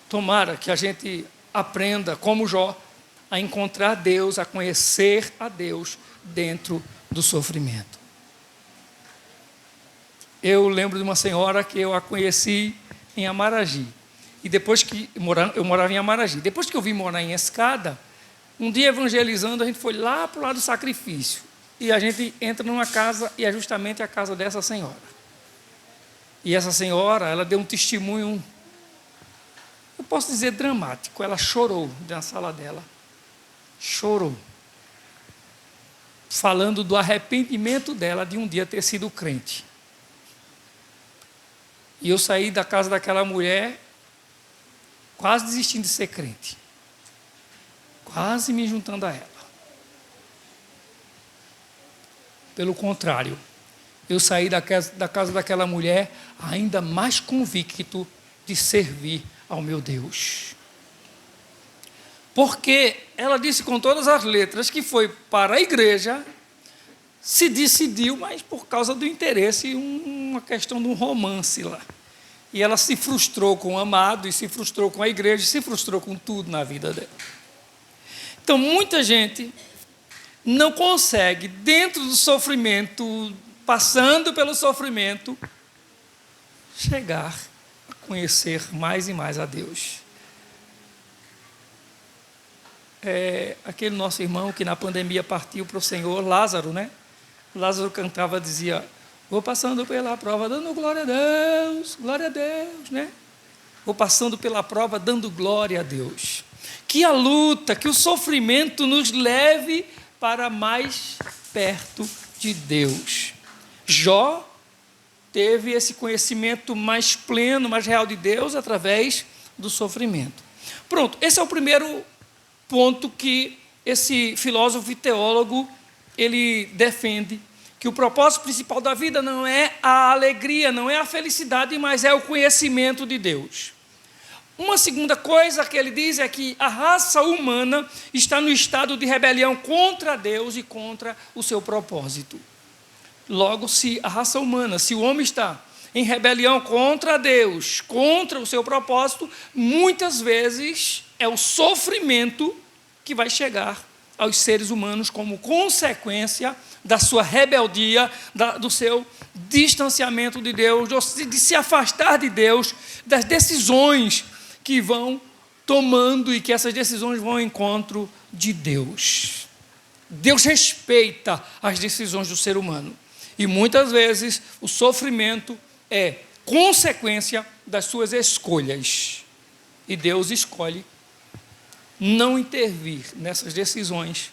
Tomara que a gente aprenda, como Jó, a encontrar Deus, a conhecer a Deus dentro do sofrimento. Eu lembro de uma senhora que eu a conheci em Amaragi. E depois que eu morava em Amaragi. Depois que eu vim morar em Escada, um dia evangelizando, a gente foi lá para o lado do sacrifício. E a gente entra numa casa, e é justamente a casa dessa senhora. E essa senhora, ela deu um testemunho, eu posso dizer dramático. Ela chorou na sala dela. Chorou. Falando do arrependimento dela de um dia ter sido crente. E eu saí da casa daquela mulher quase desistindo de ser crente. Quase me juntando a ela. Pelo contrário, eu saí da casa daquela mulher ainda mais convicto de servir ao meu Deus. Porque ela disse com todas as letras que foi para a igreja, se decidiu, mas por causa do interesse, uma questão de um romance lá. E ela se frustrou com o amado, e se frustrou com a igreja, e se frustrou com tudo na vida dela. Então, muita gente não consegue, dentro do sofrimento, passando pelo sofrimento, chegar a conhecer mais e mais a Deus. Aquele nosso irmão que na pandemia partiu para o Senhor, Lázaro, né? Lázaro cantava, dizia: vou passando pela prova, dando glória a Deus, né? Vou passando pela prova, dando glória a Deus. Que a luta, que o sofrimento nos leve para mais perto de Deus. Jó teve esse conhecimento mais pleno, mais real de Deus através do sofrimento. Pronto, esse é o primeiro ponto que esse filósofo e teólogo ele defende, que o propósito principal da vida não é a alegria, não é a felicidade, mas é o conhecimento de Deus. Uma segunda coisa que ele diz é que a raça humana está no estado de rebelião contra Deus e contra o seu propósito. Logo, se a raça humana, se o homem está em rebelião contra Deus, contra o seu propósito, muitas vezes é o sofrimento que vai chegar aos seres humanos como consequência da sua rebeldia, do seu distanciamento de Deus, de se afastar de Deus, das decisões que vão tomando e que essas decisões vão ao encontro de Deus. Deus respeita as decisões do ser humano. E muitas vezes o sofrimento é consequência das suas escolhas. E Deus escolhe não intervir nessas decisões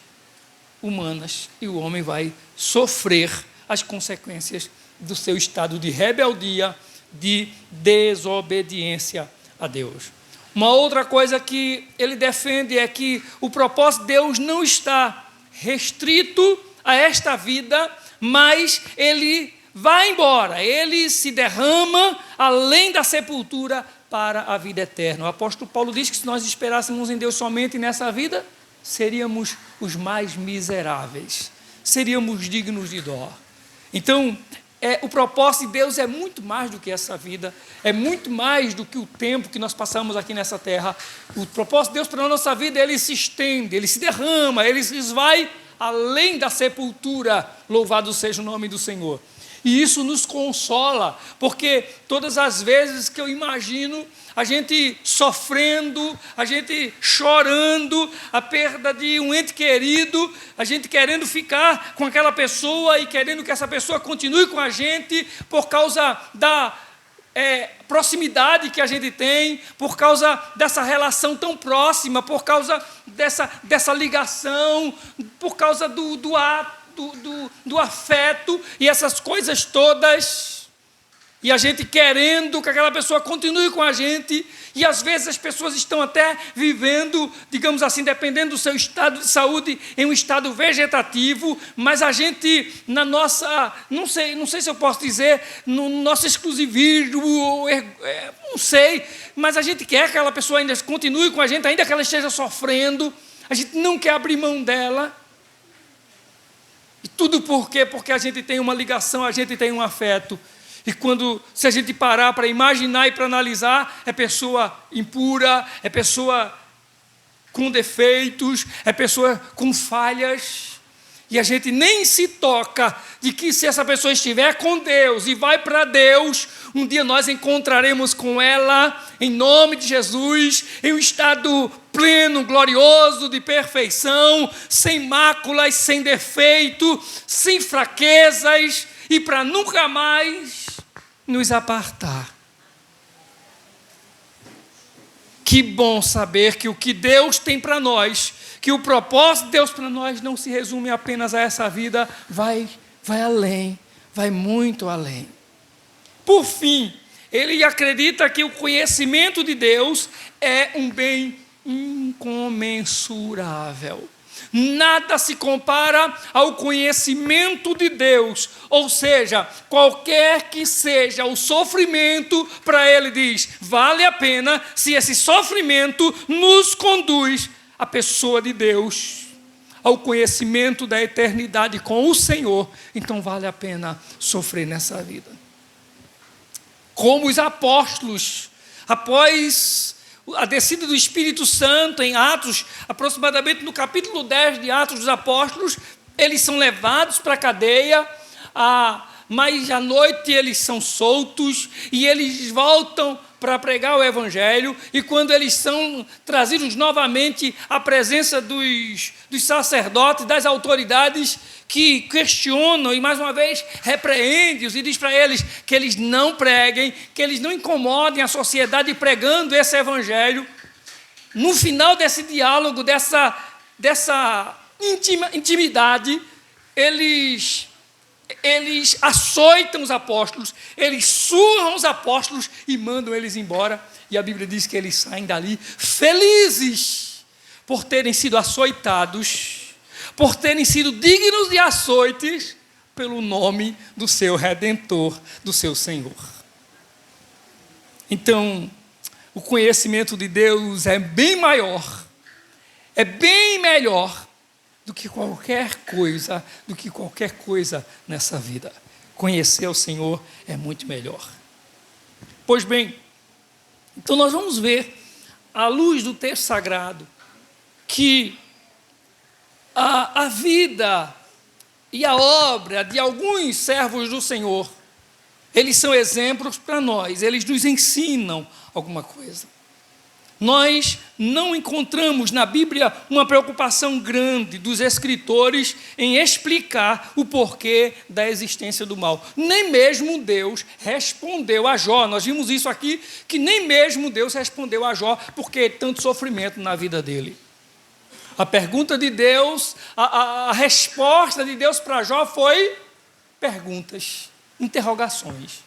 humanas e o homem vai sofrer as consequências do seu estado de rebeldia, de desobediência a Deus. Uma outra coisa que ele defende é que o propósito de Deus não está restrito a esta vida, mas ele vai embora, ele se derrama além da sepultura para a vida eterna. O apóstolo Paulo diz que se nós esperássemos em Deus somente nessa vida, seríamos os mais miseráveis, seríamos dignos de dó. Então, o propósito de Deus é muito mais do que essa vida, é muito mais do que o tempo que nós passamos aqui nessa terra. O propósito de Deus para a nossa vida, ele se estende, ele se derrama, ele se esvai além da sepultura. Louvado seja o nome do Senhor. E isso nos consola, porque todas as vezes que eu imagino a gente sofrendo, a gente chorando a perda de um ente querido, a gente querendo ficar com aquela pessoa e querendo que essa pessoa continue com a gente por causa da proximidade que a gente tem, por causa dessa relação tão próxima, por causa dessa ligação, por causa do afeto e essas coisas todas, e a gente querendo que aquela pessoa continue com a gente, e às vezes as pessoas estão até vivendo, digamos assim, dependendo do seu estado de saúde, em um estado vegetativo, mas a gente, na nossa, não sei se eu posso dizer, no nosso exclusivismo, não sei, mas a gente quer que aquela pessoa ainda continue com a gente, ainda que ela esteja sofrendo, a gente não quer abrir mão dela. E tudo por quê? Porque a gente tem uma ligação, a gente tem um afeto. E se a gente parar para imaginar e para analisar, é pessoa impura, é pessoa com defeitos, é pessoa com falhas. E a gente nem se toca de que se essa pessoa estiver com Deus e vai para Deus, um dia nós encontraremos com ela, em nome de Jesus, em um estado pleno, glorioso, de perfeição, sem máculas, sem defeito, sem fraquezas, e para nunca mais nos apartar. Que bom saber que o que Deus tem para nós, que o propósito de Deus para nós não se resume apenas a essa vida, vai além, vai muito além. Por fim, ele acredita que o conhecimento de Deus é um bem incomensurável. Nada se compara ao conhecimento de Deus, ou seja, qualquer que seja o sofrimento, para ele diz, vale a pena se esse sofrimento nos conduz à pessoa de Deus, ao conhecimento da eternidade com o Senhor, então vale a pena sofrer nessa vida. Como os apóstolos, após a descida do Espírito Santo em Atos, aproximadamente no capítulo 10 de Atos dos Apóstolos, eles são levados para a cadeia, mas à noite eles são soltos e eles voltam para pregar o Evangelho, e quando eles são trazidos novamente à presença dos sacerdotes, das autoridades, que questionam e mais uma vez repreende-os e diz para eles que eles não preguem, que eles não incomodem a sociedade pregando esse Evangelho. No final desse diálogo, dessa intimidade, eles açoitam os apóstolos, eles surram os apóstolos e mandam eles embora. E a Bíblia diz que eles saem dali felizes por terem sido açoitados, por terem sido dignos de açoites pelo nome do seu Redentor, do seu Senhor. Então, o conhecimento de Deus é bem maior, é bem melhor do que qualquer coisa nessa vida. Conhecer o Senhor é muito melhor. Pois bem, então nós vamos ver, à luz do texto sagrado, que a vida e a obra de alguns servos do Senhor, eles são exemplos para nós, eles nos ensinam alguma coisa. Nós não encontramos na Bíblia uma preocupação grande dos escritores em explicar o porquê da existência do mal. Nem mesmo Deus respondeu a Jó. Nós vimos isso aqui, que nem mesmo Deus respondeu a Jó porque tanto sofrimento na vida dele. A pergunta de Deus, a resposta de Deus para Jó foi perguntas, interrogações.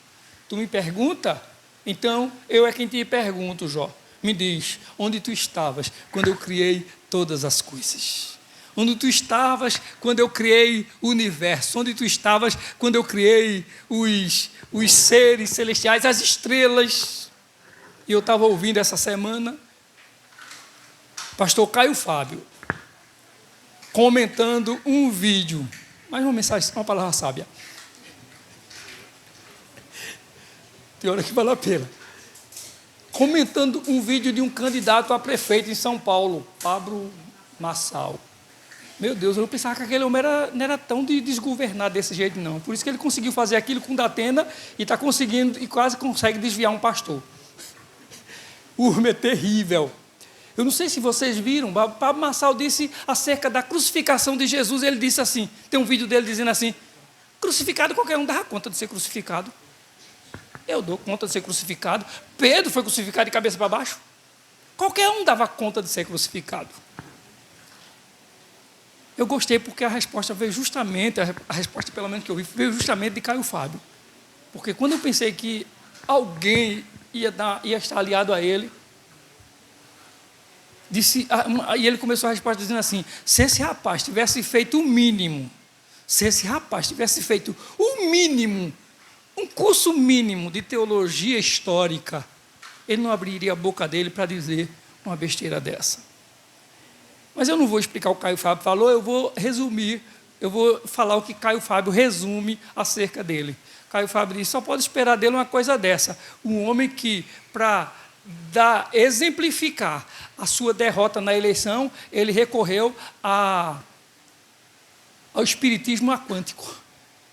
Tu me pergunta? Então eu é quem te pergunto, Jó. Me diz, onde tu estavas quando eu criei todas as coisas? Onde tu estavas quando eu criei o universo? Onde tu estavas quando eu criei os seres celestiais, as estrelas? E eu estava ouvindo essa semana pastor Caio Fábio comentando um vídeo, mais uma mensagem, uma palavra sábia. Tem hora que vale a pena. Comentando um vídeo de um candidato a prefeito em São Paulo, Pablo Marçal. Meu Deus, eu pensava que aquele homem não era tão de desgovernar desse jeito, não. Por isso que ele conseguiu fazer aquilo com Datena e está conseguindo, e quase consegue desviar um pastor. O homem é terrível. Eu não sei se vocês viram, Pablo Marçal disse acerca da crucificação de Jesus, ele disse assim, tem um vídeo dele dizendo assim, crucificado qualquer um dava conta de ser crucificado. Eu dou conta de ser crucificado. Pedro foi crucificado de cabeça para baixo. Qualquer um dava conta de ser crucificado. Eu gostei porque a resposta veio justamente, a resposta pelo menos que eu vi, veio justamente de Caio Fábio. Porque quando eu pensei que alguém ia estar aliado a ele, e ele começou a resposta dizendo assim, se esse rapaz tivesse feito o mínimo, um curso mínimo de teologia histórica, ele não abriria a boca dele para dizer uma besteira dessa. Mas eu não vou explicar o que Caio Fábio falou, eu vou resumir, eu vou falar o que Caio Fábio resume acerca dele. Caio Fábio disse, só pode esperar dele uma coisa dessa, um homem que, para exemplificar a sua derrota na eleição, ele recorreu ao espiritismo aquântico.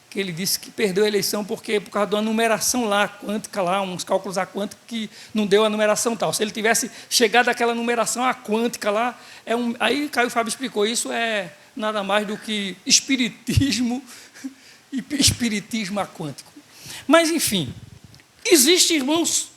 Que ele disse que perdeu a eleição por causa de uma numeração lá, quântica, lá, uns cálculos aquânticos que não deu a numeração tal. Se ele tivesse chegado àquela numeração aquântica lá, aí Caio Fábio explicou, isso é nada mais do que espiritismo e espiritismo aquântico. Mas, enfim, existe, irmãos,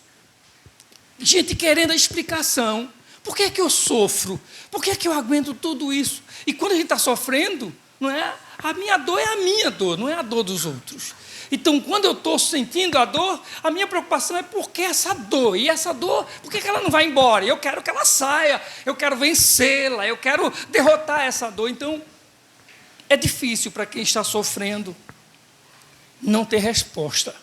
gente querendo a explicação. Por que é que eu sofro? Por que é que eu aguento tudo isso? E quando a gente está sofrendo, não é? A minha dor é a minha dor, não é a dor dos outros. Então, quando eu estou sentindo a dor, a minha preocupação é por que essa dor? E essa dor, por que ela não vai embora? Eu quero que ela saia, eu quero vencê-la, eu quero derrotar essa dor. Então, é difícil para quem está sofrendo não ter resposta.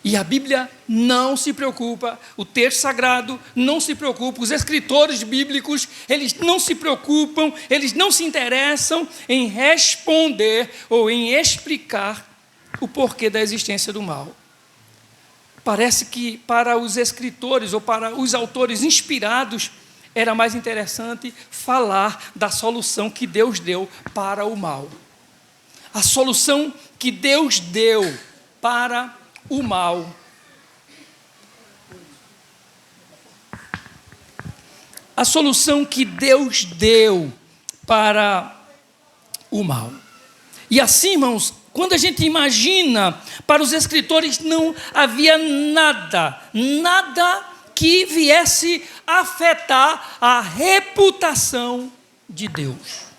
E a Bíblia não se preocupa, o texto sagrado não se preocupa, os escritores bíblicos, eles não se preocupam, eles não se interessam em responder ou em explicar o porquê da existência do mal. Parece que para os escritores ou para os autores inspirados, era mais interessante falar da solução que Deus deu para o mal. A solução que Deus deu para o mal. A solução que Deus deu para o mal. E assim, irmãos, quando a gente imagina, para os escritores não havia nada que viesse afetar a reputação de Deus.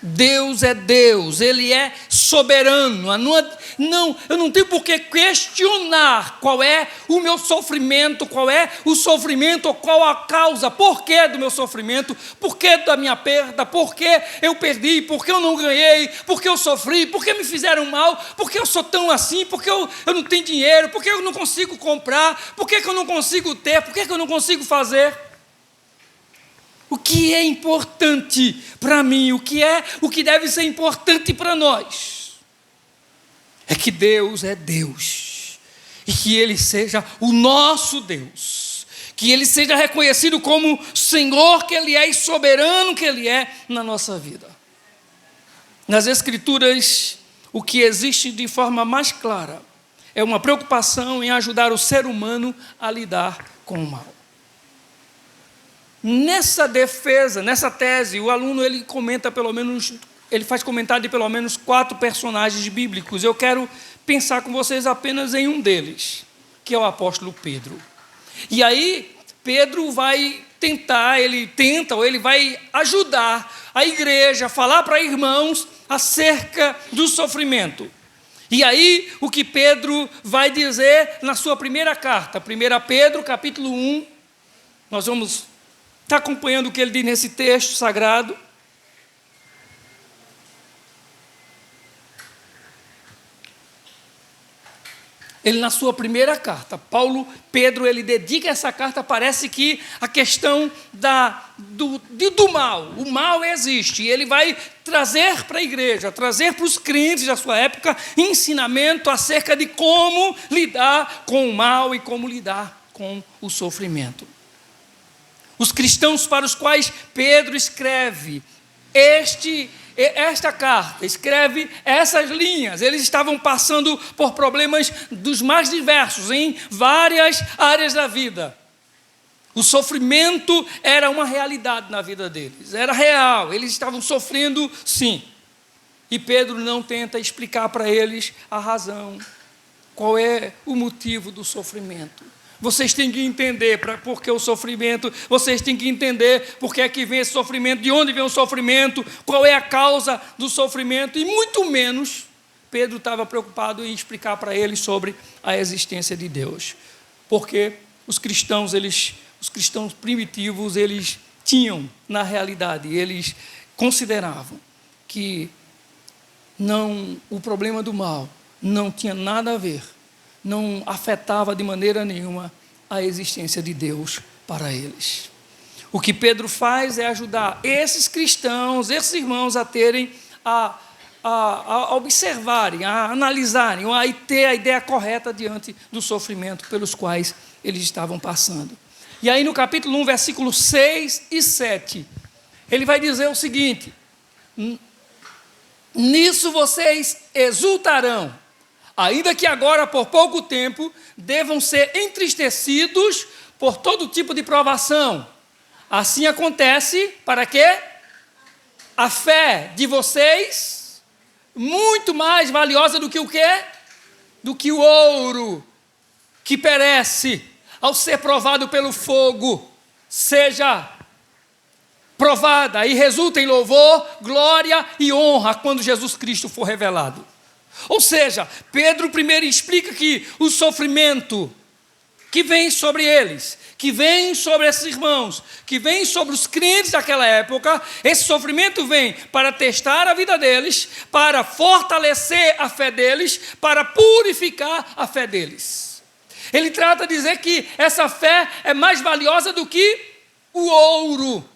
Deus é Deus, Ele é soberano. Eu não tenho por que questionar qual é o meu sofrimento, qual é o sofrimento, ou qual a causa, por que do meu sofrimento, por que da minha perda, por que eu perdi, por que eu não ganhei, por que eu sofri, por que me fizeram mal, por que eu sou tão assim, por que eu não tenho dinheiro, por que eu não consigo comprar, por que eu não consigo ter, por que eu não consigo fazer. O que é importante para mim, o que deve ser importante para nós, é que Deus é Deus, e que Ele seja o nosso Deus, que Ele seja reconhecido como Senhor que Ele é e soberano que Ele é na nossa vida. Nas Escrituras, o que existe de forma mais clara é uma preocupação em ajudar o ser humano a lidar com o mal. Nessa defesa, nessa tese, o aluno ele faz comentário de pelo menos 4 personagens bíblicos. Eu quero pensar com vocês apenas em um deles, que é o apóstolo Pedro. E aí, Pedro vai tentar, ele vai ajudar a igreja a falar para irmãos acerca do sofrimento. E aí, o que Pedro vai dizer na sua primeira carta, 1 Pedro, capítulo 1, nós vamos está acompanhando o que ele diz nesse texto sagrado. Ele, na sua primeira carta, Pedro, ele dedica essa carta, parece que a questão do mal. O mal existe. E ele vai trazer para a igreja, trazer para os crentes da sua época, ensinamento acerca de como lidar com o mal e como lidar com o sofrimento. Os cristãos para os quais Pedro escreve esta carta, escreve essas linhas, eles estavam passando por problemas dos mais diversos, em várias áreas da vida. O sofrimento era uma realidade na vida deles, era real, eles estavam sofrendo sim. E Pedro não tenta explicar para eles a razão, qual é o motivo do sofrimento. Vocês têm que entender por que o sofrimento, vocês têm que entender por que é que vem esse sofrimento, de onde vem o sofrimento, qual é a causa do sofrimento, e muito menos Pedro estava preocupado em explicar para eles sobre a existência de Deus. Porque os cristãos primitivos, eles tinham, na realidade, eles consideravam que o problema do mal não tinha nada a ver, não afetava de maneira nenhuma a existência de Deus para eles. O que Pedro faz é ajudar esses cristãos, esses irmãos a terem, a observarem, a analisarem, a ter a ideia correta diante do sofrimento pelos quais eles estavam passando. E aí no capítulo 1, versículos 6 e 7, ele vai dizer o seguinte: nisso vocês exultarão, ainda que agora por pouco tempo devam ser entristecidos por todo tipo de provação. Assim acontece para que a fé de vocês, muito mais valiosa do que o quê? Do que o ouro que perece, ao ser provado pelo fogo, seja provada e resulta em louvor, glória e honra quando Jesus Cristo for revelado. Ou seja, Pedro primeiro explica que o sofrimento que vem sobre eles, que vem sobre esses irmãos, que vem sobre os crentes daquela época, esse sofrimento vem para testar a vida deles, para fortalecer a fé deles, para purificar a fé deles. Ele trata de dizer que essa fé é mais valiosa do que o ouro.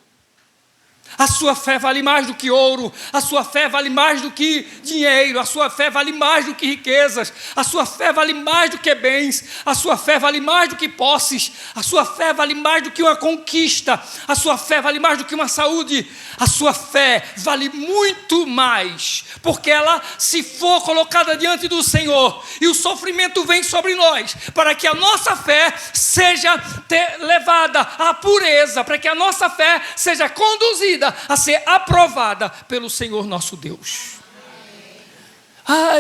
A sua fé vale mais do que ouro, a sua fé vale mais do que dinheiro, a sua fé vale mais do que riquezas, a sua fé vale mais do que bens, a sua fé vale mais do que posses, a sua fé vale mais do que uma conquista, a sua fé vale mais do que uma saúde, a sua fé vale muito mais, porque ela, se for colocada diante do Senhor, e o sofrimento vem sobre nós, para que a nossa fé seja levada à pureza, para que a nossa fé seja conduzida a ser aprovada pelo Senhor nosso Deus.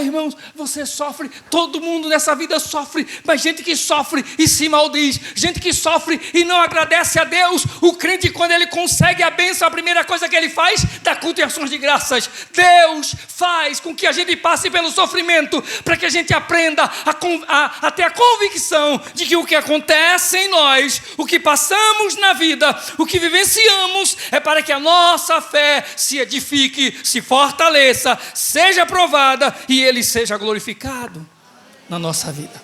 Irmãos, você sofre, todo mundo nessa vida sofre, mas gente que sofre e se maldiz, gente que sofre e não agradece a Deus. O crente, quando ele consegue a bênção, a primeira coisa que ele faz, dá culto e ações de graças. Deus faz com que a gente passe pelo sofrimento, para que a gente aprenda a ter a convicção de que o que acontece em nós, o que passamos na vida, o que vivenciamos, é para que a nossa fé se edifique, se fortaleça, seja aprovada e Ele seja glorificado na nossa vida.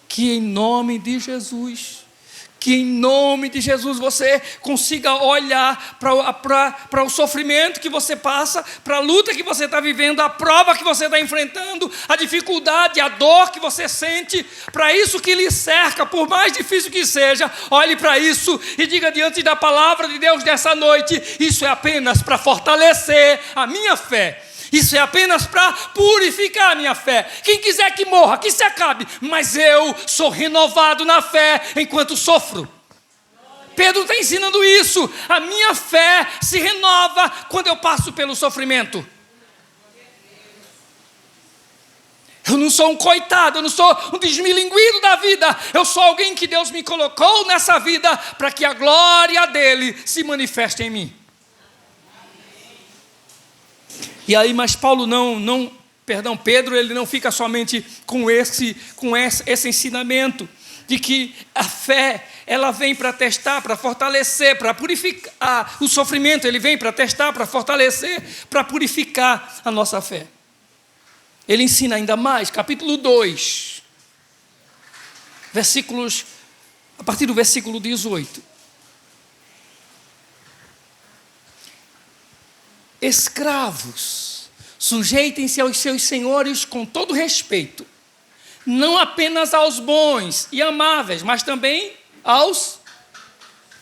Que em nome de Jesus, você consiga olhar para o sofrimento que você passa, para a luta que você está vivendo, a prova que você está enfrentando, a dificuldade, a dor que você sente, para isso que lhe cerca, por mais difícil que seja, olhe para isso e diga diante da palavra de Deus dessa noite: isso é apenas para fortalecer a minha fé. Isso é apenas para purificar a minha fé. Quem quiser que morra, que se acabe, mas eu sou renovado na fé enquanto sofro. Pedro está ensinando isso. A minha fé se renova quando eu passo pelo sofrimento. Eu não sou um coitado, eu não sou um desmilinguido da vida. Eu sou alguém que Deus me colocou nessa vida para que a glória dele se manifeste em mim. E aí, mas Pedro, ele não fica somente com esse ensinamento de que a fé, ela vem para testar, para fortalecer, para purificar. O sofrimento, ele vem para testar, para fortalecer, para purificar a nossa fé. ele ensina ainda mais, capítulo 2, a partir do versículo 18. Escravos, sujeitem-se aos seus senhores com todo respeito, não apenas aos bons e amáveis, mas também aos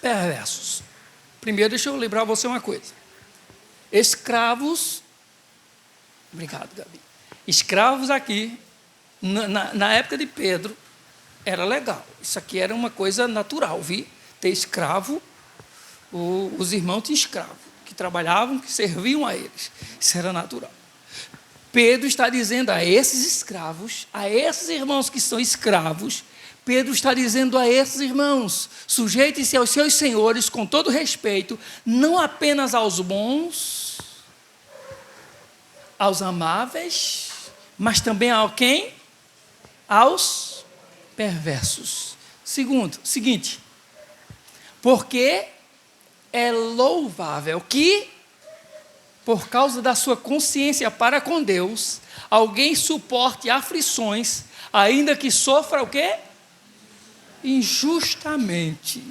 perversos. Primeiro, deixa eu lembrar você uma coisa. Escravos, obrigado, Gabi. Escravos aqui, na época de Pedro, era legal. Isso aqui era uma coisa natural, viu? Ter escravo, os irmãos tinham escravo, que trabalhavam, que serviam a eles. Isso era natural. Pedro está dizendo a esses escravos, a esses irmãos que são escravos, Pedro está dizendo a esses irmãos, sujeitem-se aos seus senhores com todo respeito, não apenas aos bons, aos amáveis, mas também a quem? Aos perversos. Seguinte, porque é louvável que, por causa da sua consciência para com Deus, alguém suporte aflições, ainda que sofra o quê? Injustamente.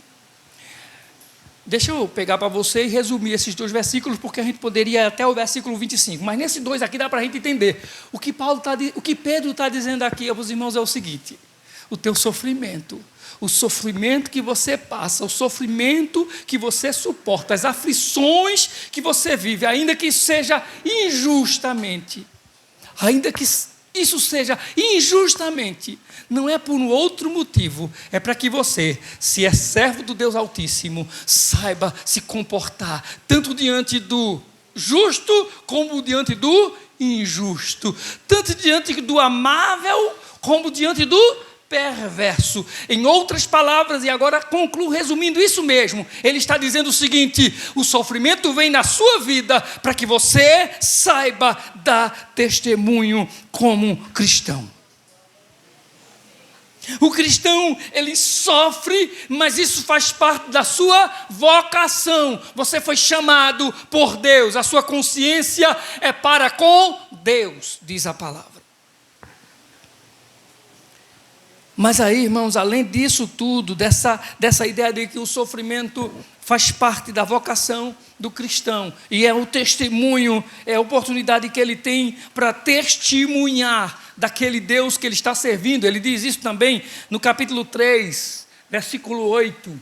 Deixa eu pegar para você e resumir esses 2 versículos, porque a gente poderia ir até o versículo 25, mas nesses 2 aqui dá para a gente entender. O que Pedro está dizendo aqui aos irmãos é o seguinte: o teu sofrimento, o sofrimento que você passa, o sofrimento que você suporta, as aflições que você vive, ainda que seja injustamente, ainda que isso seja injustamente, não é por um outro motivo, é para que você, se é servo do Deus Altíssimo, saiba se comportar, tanto diante do justo, como diante do injusto, tanto diante do amável, como diante do perverso. Em outras palavras, e agora concluo resumindo isso mesmo, ele está dizendo o seguinte: o sofrimento vem na sua vida para que você saiba dar testemunho como cristão. O cristão, ele sofre, mas isso faz parte da sua vocação. Você foi chamado por Deus, a sua consciência é para com Deus, diz a palavra. Mas aí, irmãos, além disso tudo, dessa ideia de que o sofrimento faz parte da vocação do cristão, e é o testemunho, é a oportunidade que ele tem para testemunhar daquele Deus que ele está servindo. Ele diz isso também no capítulo 3, versículo 8.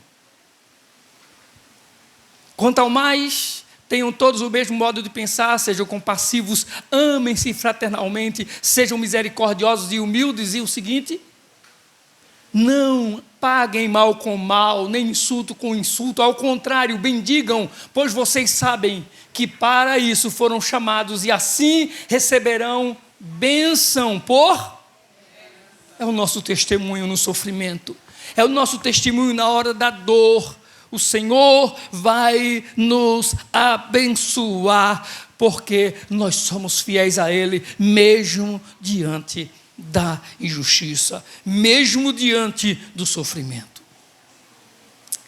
Quanto ao mais, tenham todos o mesmo modo de pensar, sejam compassivos, amem-se fraternalmente, sejam misericordiosos e humildes, e o seguinte: não paguem mal com mal, nem insulto com insulto, ao contrário, bendigam, pois vocês sabem que para isso foram chamados, e assim receberão bênção É o nosso testemunho no sofrimento, é o nosso testemunho na hora da dor. O Senhor vai nos abençoar, porque nós somos fiéis a Ele, mesmo diante da injustiça, mesmo diante do sofrimento.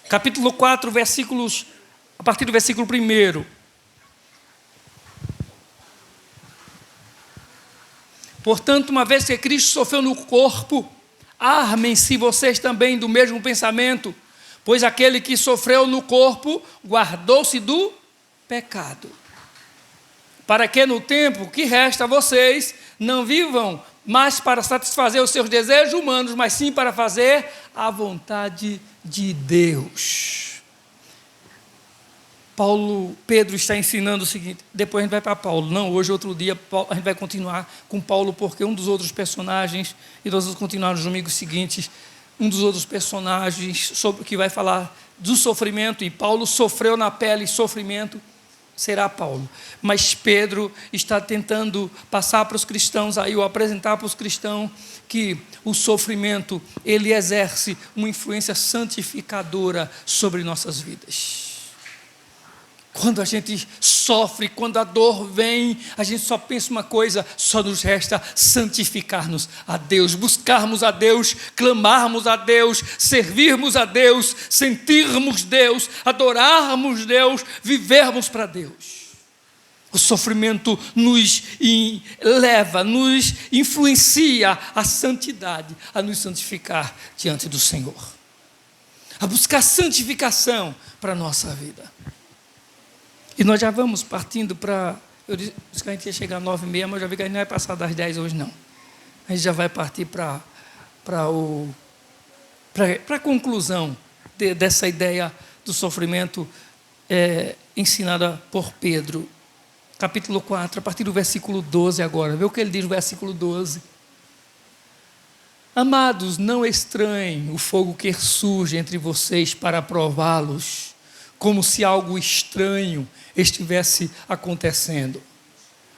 Capítulo 4, a partir do versículo 1. Portanto, uma vez que Cristo sofreu no corpo, armem-se vocês também do mesmo pensamento, pois aquele que sofreu no corpo guardou-se do pecado, para que no tempo que resta vocês não vivam mais para satisfazer os seus desejos humanos, mas sim para fazer a vontade de Deus. Pedro está ensinando o seguinte, depois a gente vai para Paulo, não, hoje outro dia a gente vai continuar com Paulo, porque um dos outros personagens, e nós vamos continuar nos domingos seguintes, um dos outros personagens que vai falar do sofrimento, e Paulo sofreu na pele sofrimento, será Paulo. Mas Pedro está tentando passar para os cristãos, aí, ou apresentar para os cristãos, que o sofrimento, ele exerce uma influência santificadora sobre nossas vidas. Quando a gente sofre, quando a dor vem, a gente só pensa uma coisa, só nos resta santificar-nos a Deus, buscarmos a Deus, clamarmos a Deus, servirmos a Deus, sentirmos Deus, adorarmos Deus, vivermos para Deus. O sofrimento nos leva, nos influencia à santidade, a nos santificar diante do Senhor. A buscar santificação para a nossa vida. E nós já vamos partindo para... Eu disse que a gente ia chegar às 9h30, mas eu já vi que a gente não vai passar das 10 hoje, não. A gente já vai partir para a conclusão dessa ideia do sofrimento ensinada por Pedro. Capítulo 4, a partir do versículo 12 agora. Vê o que ele diz no versículo 12. Amados, não estranhem o fogo que surge entre vocês para prová-los, como se algo estranho estivesse acontecendo.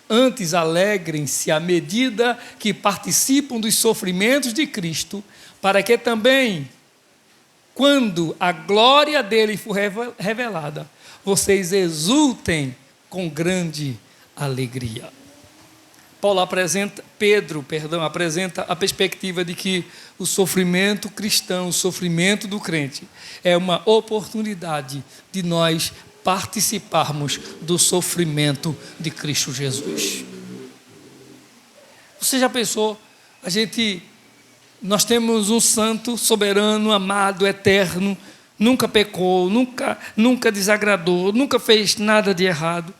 Antes, alegrem-se à medida que participam dos sofrimentos de Cristo, para que também, quando a glória dele for revelada, vocês exultem com grande alegria. Pedro apresenta a perspectiva de que o sofrimento cristão, o sofrimento do crente, é uma oportunidade de nós participarmos do sofrimento de Cristo Jesus. Você já pensou? Nós temos um santo, soberano, amado, eterno, nunca pecou, nunca desagradou, nunca fez nada de errado.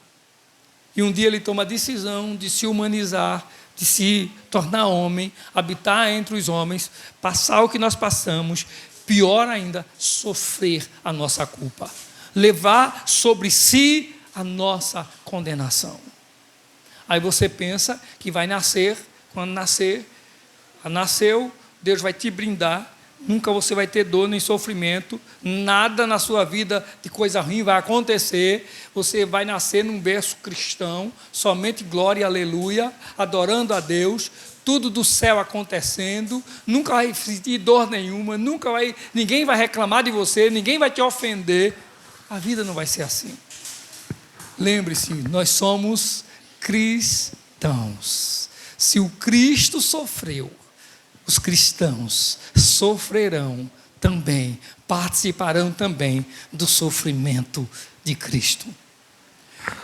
E um dia ele toma a decisão de se humanizar, de se tornar homem, habitar entre os homens, passar o que nós passamos, pior ainda, sofrer a nossa culpa, levar sobre si a nossa condenação. Aí você pensa que vai nascer, quando nasceu, Deus vai te brindar, nunca você vai ter dor nem sofrimento, nada na sua vida de coisa ruim vai acontecer, você vai nascer num berço cristão, somente glória e aleluia, adorando a Deus, tudo do céu acontecendo, nunca vai sentir dor nenhuma, ninguém vai reclamar de você, ninguém vai te ofender. A vida não vai ser assim. Lembre-se, nós somos cristãos. Se o Cristo sofreu, os cristãos sofrerão também, participarão também do sofrimento de Cristo.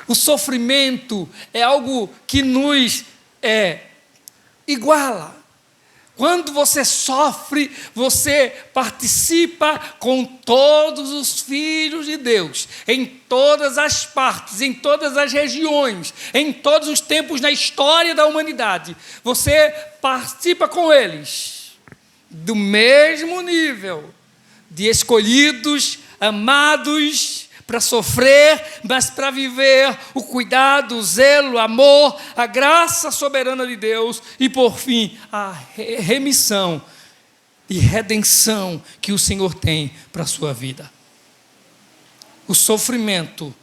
O sofrimento é algo que nos iguala. Quando você sofre, você participa com todos os filhos de Deus, em todas as partes, em todas as regiões, em todos os tempos na história da humanidade. Você participa com eles, do mesmo nível de escolhidos, amados, para sofrer, mas para viver o cuidado, o zelo, o amor, a graça soberana de Deus e, por fim, a remissão e redenção que o Senhor tem para a sua vida. O sofrimento,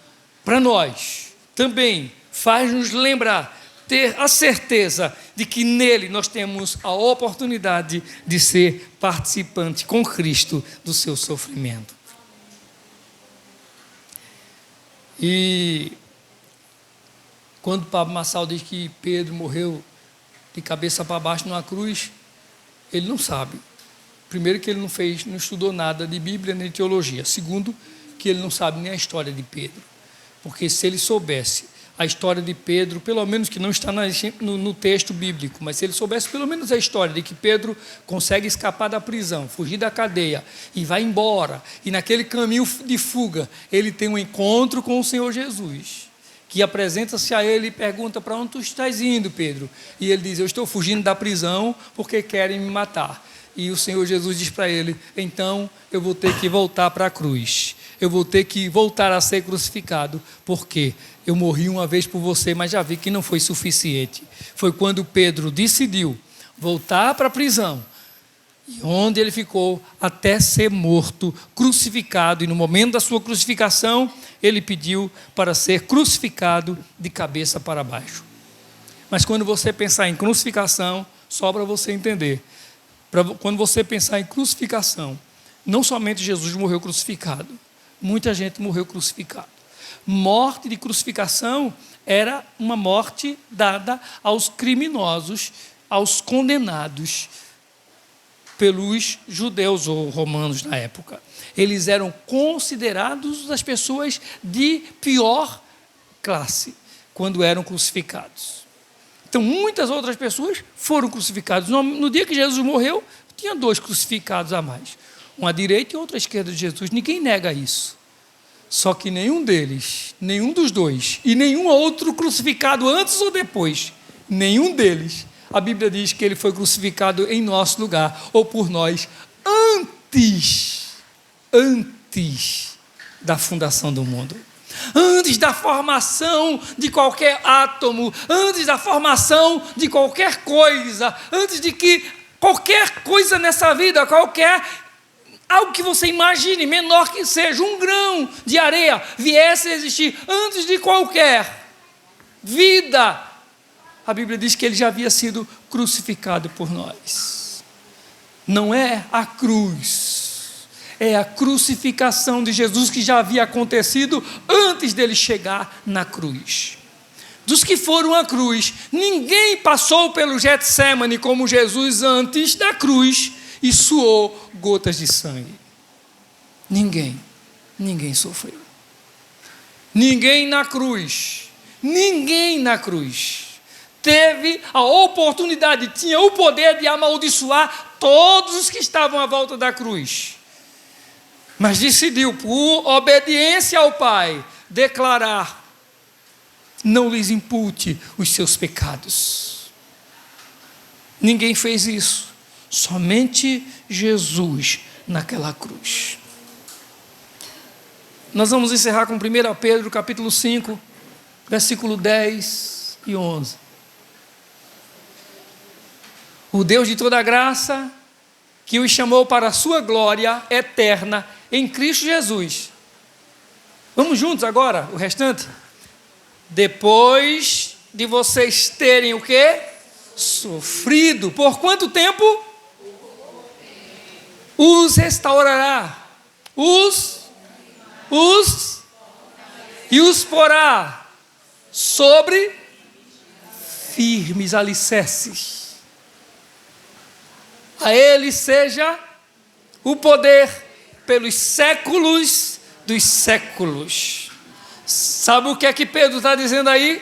para nós, também faz-nos lembrar, ter a certeza de que nele nós temos a oportunidade de ser participante com Cristo do seu sofrimento. E quando o Pablo Marçal diz que Pedro morreu de cabeça para baixo numa cruz, ele não sabe. Primeiro que ele não estudou nada de Bíblia nem de teologia. Segundo, que ele não sabe nem a história de Pedro. Porque se ele soubesse a história de Pedro, pelo menos que não está no texto bíblico, mas se ele soubesse pelo menos a história de que Pedro consegue escapar da prisão, fugir da cadeia e vai embora, e naquele caminho de fuga, ele tem um encontro com o Senhor Jesus, que apresenta-se a ele e pergunta: para onde tu estás indo, Pedro? E ele diz: eu estou fugindo da prisão porque querem me matar. E o Senhor Jesus diz para ele: então eu vou ter que voltar para a cruz, eu vou ter que voltar a ser crucificado, porque eu morri uma vez por você, mas já vi que não foi suficiente. Foi quando Pedro decidiu voltar para a prisão, e onde ele ficou até ser morto, crucificado, e no momento da sua crucificação, ele pediu para ser crucificado de cabeça para baixo. Mas quando você pensar em crucificação, só para você entender, quando você pensar em crucificação, não somente Jesus morreu crucificado, muita gente morreu crucificado. Morte de crucificação era uma morte dada aos criminosos, aos condenados pelos judeus ou romanos na época. Eles eram considerados as pessoas de pior classe. quando eram crucificados. Então, muitas outras pessoas foram crucificadas. No dia que Jesus morreu, tinha 2 crucificados a mais. Um à direita e outro à esquerda de Jesus. Ninguém nega isso. Só que nenhum deles, nenhum dos 2, e nenhum outro crucificado antes ou depois, nenhum deles, a Bíblia diz que ele foi crucificado em nosso lugar, ou por nós, antes da fundação do mundo. Antes da formação de qualquer átomo, antes da formação de qualquer coisa, antes de que qualquer coisa nessa vida, algo que você imagine, menor que seja, um grão de areia, viesse a existir antes de qualquer vida, a Bíblia diz que ele já havia sido crucificado por nós. Não é a cruz, é a crucificação de Jesus que já havia acontecido antes dele chegar na cruz. Dos que foram à cruz, ninguém passou pelo Getsemane como Jesus antes da cruz e suou gotas de sangue. Ninguém sofreu. Ninguém na cruz teve a oportunidade, tinha o poder de amaldiçoar todos os que estavam à volta da cruz. Mas decidiu, por obediência ao Pai, declarar: não lhes impute os seus pecados. Ninguém fez isso. Somente Jesus naquela cruz. Nós vamos encerrar com 1 Pedro, capítulo 5, versículo 10 e 11. O Deus de toda graça, que os chamou para a sua glória eterna em Cristo Jesus. Vamos juntos agora, o restante? Depois de vocês terem o quê? Sofrido. Por quanto tempo? Os restaurará, e os porá sobre firmes alicerces. A ele seja o poder pelos séculos dos séculos. Sabe o que é que Pedro está dizendo aí?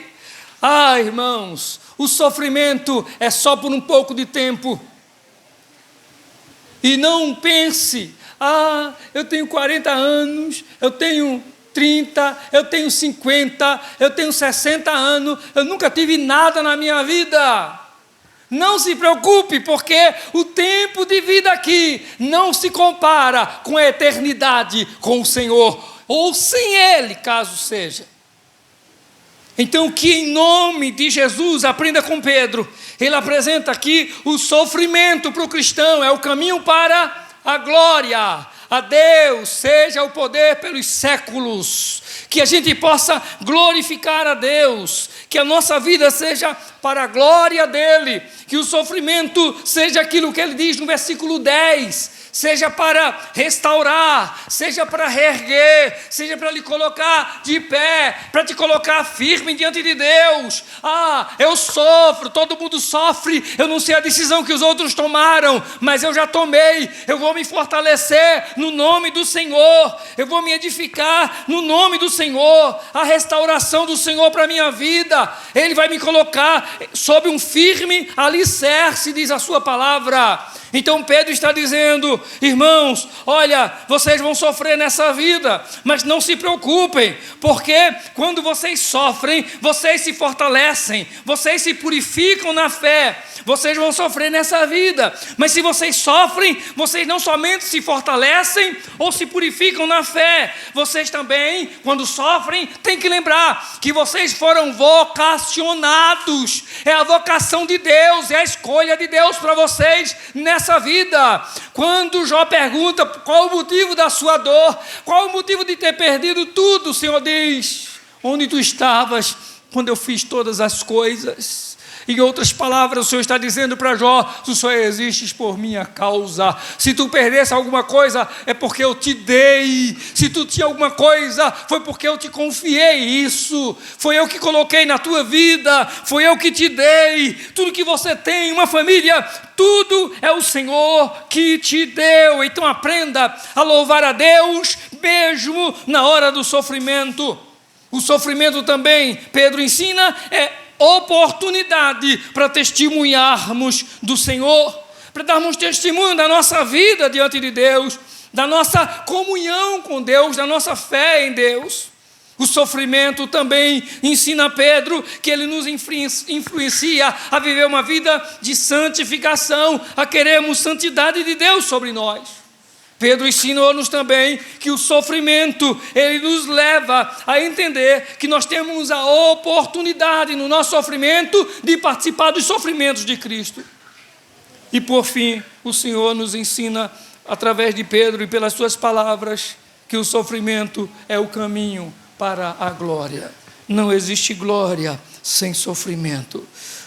Ah, irmãos, o sofrimento é só por um pouco de tempo. E não pense, eu tenho 40 anos, eu tenho 30, eu tenho 50, eu tenho 60 anos, eu nunca tive nada na minha vida. Não se preocupe, porque o tempo de vida aqui não se compara com a eternidade com o Senhor, ou sem Ele, caso seja. Então, que em nome de Jesus, aprenda com Pedro. Ele apresenta aqui o sofrimento para o cristão, é o caminho para a glória. A Deus seja o poder pelos séculos, que a gente possa glorificar a Deus, que a nossa vida seja para a glória dEle, que o sofrimento seja aquilo que Ele diz no versículo 10, seja para restaurar, seja para reerguer, seja para lhe colocar de pé, para te colocar firme diante de Deus. Eu sofro, todo mundo sofre, eu não sei a decisão que os outros tomaram, mas eu já tomei, eu vou me fortalecer no nome do Senhor, eu vou me edificar no nome do Senhor, a restauração do Senhor para a minha vida, Ele vai me colocar sob um firme alicerce, diz a sua palavra. Então Pedro está dizendo: irmãos, olha, vocês vão sofrer nessa vida, mas não se preocupem, porque quando vocês sofrem, vocês se fortalecem, vocês se purificam na fé, vocês vão sofrer nessa vida, mas se vocês sofrem, vocês não somente se fortalecem ou se purificam na fé, vocês também, quando sofrem, têm que lembrar que vocês foram vocacionados, é a vocação de Deus, é a escolha de Deus para vocês nessa vida. Quando Jó pergunta qual o motivo da sua dor, qual o motivo de ter perdido tudo, o Senhor diz: onde tu estavas quando eu fiz todas as coisas? Em outras palavras, o Senhor está dizendo para Jó: tu só existes por minha causa. Se tu perdesse alguma coisa, é porque eu te dei. Se tu tinha alguma coisa, foi porque eu te confiei isso. Foi eu que coloquei na tua vida, foi eu que te dei. Tudo que você tem, uma família, tudo é o Senhor que te deu. Então aprenda a louvar a Deus mesmo na hora do sofrimento. O sofrimento também, Pedro ensina, é oportunidade para testemunharmos do Senhor, para darmos testemunho da nossa vida diante de Deus, da nossa comunhão com Deus, da nossa fé em Deus. O sofrimento também ensina Pedro que ele nos influencia a viver uma vida de santificação, a querermos santidade de Deus sobre nós. Pedro ensinou-nos também que o sofrimento, ele nos leva a entender que nós temos a oportunidade no nosso sofrimento de participar dos sofrimentos de Cristo. E por fim, o Senhor nos ensina, através de Pedro e pelas suas palavras, que o sofrimento é o caminho para a glória. Não existe glória sem sofrimento.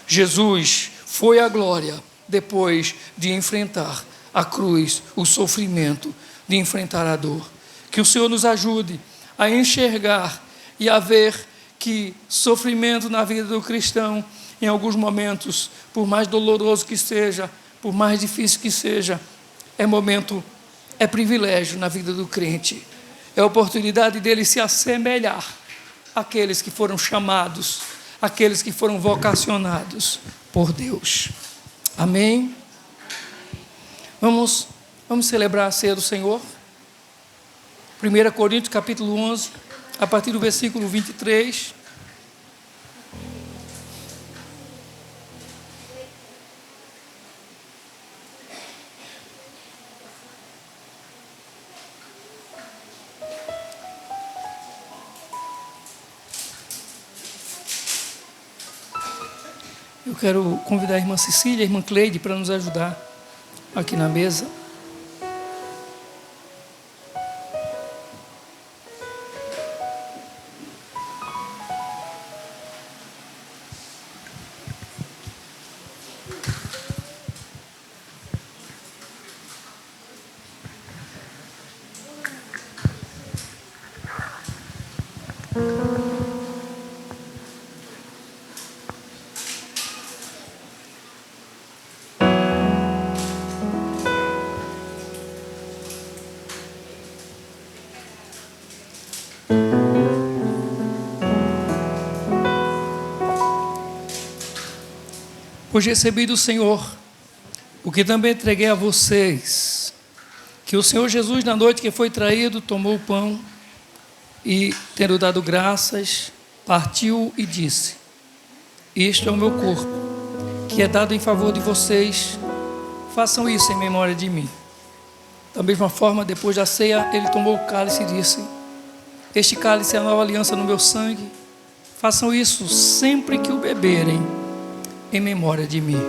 Jesus foi a glória depois de enfrentar a cruz, o sofrimento, de enfrentar a dor. Que o Senhor nos ajude a enxergar e a ver que sofrimento na vida do cristão, em alguns momentos, por mais doloroso que seja, por mais difícil que seja, é privilégio na vida do crente. É a oportunidade dele se assemelhar àqueles que foram chamados, àqueles que foram vocacionados por Deus. Amém? Vamos celebrar a ceia do Senhor. 1 Coríntios capítulo 11, a partir do versículo 23. Eu quero convidar a irmã Cecília e a irmã Cleide para nos ajudar aqui na mesa. Pois recebi do Senhor o que também entreguei a vocês, que o Senhor Jesus, na noite que foi traído, tomou o pão e, tendo dado graças, partiu e disse: isto é o meu corpo, que é dado em favor de vocês, façam isso em memória de mim. Da mesma forma, depois da ceia, ele tomou o cálice e disse: este cálice é a nova aliança no meu sangue, façam isso sempre que o beberem, em memória de mim.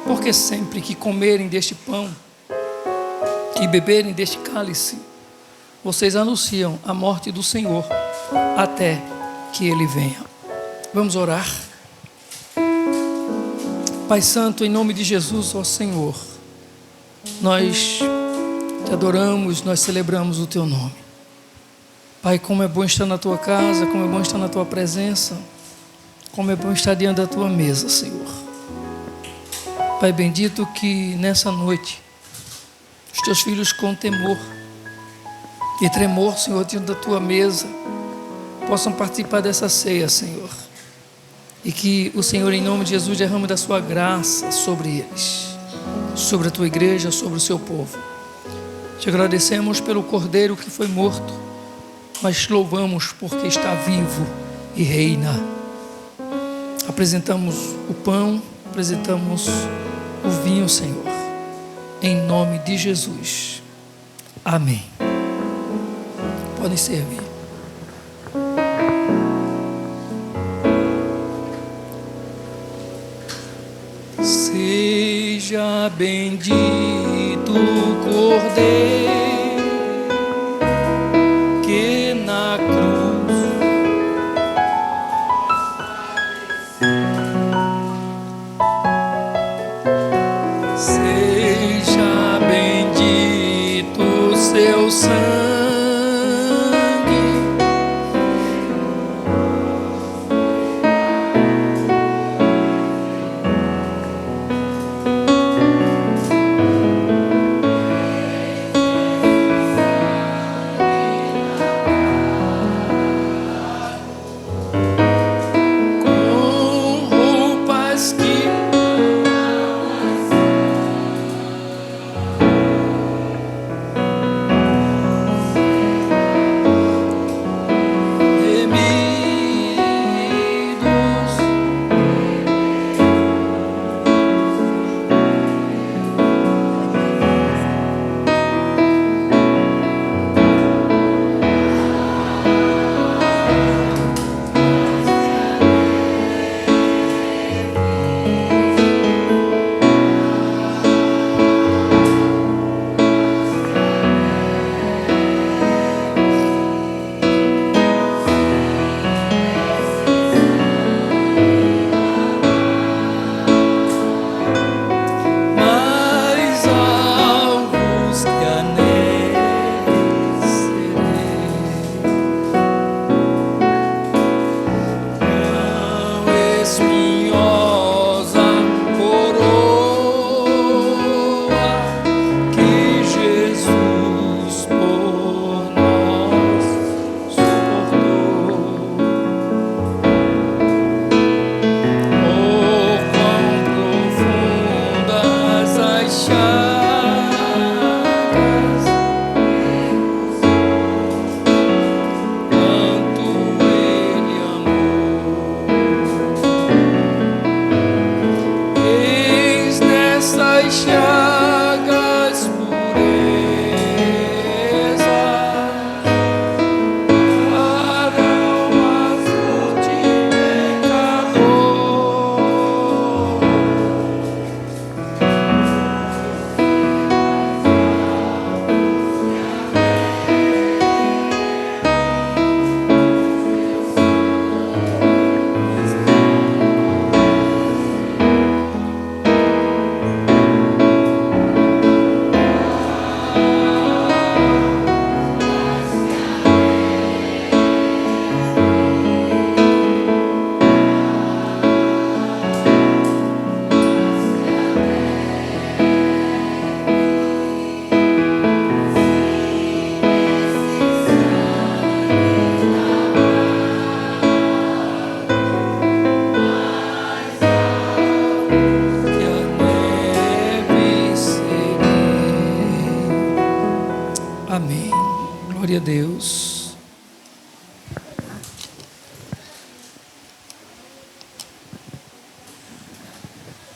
Porque sempre que comerem deste pão e beberem deste cálice, vocês anunciam a morte do Senhor até que Ele venha. Vamos orar. Pai Santo, em nome de Jesus, ó Senhor, nós te adoramos, nós celebramos o Teu nome. Pai, como é bom estar na Tua casa, como é bom estar na Tua presença, como é bom estar diante da Tua mesa, Senhor. Pai bendito, que nessa noite os Teus filhos com temor e tremor, Senhor, diante da Tua mesa, possam participar dessa ceia, Senhor. E que o Senhor, em nome de Jesus, derrame da Sua graça sobre eles, sobre a Tua igreja, sobre o Seu povo. Te agradecemos pelo Cordeiro que foi morto, mas te louvamos porque está vivo e reina. Apresentamos o pão, apresentamos o vinho, Senhor, em nome de Jesus. Amém. Podem servir. Seja bendito o Cordeiro que na cruz seja bendito o seu sangue.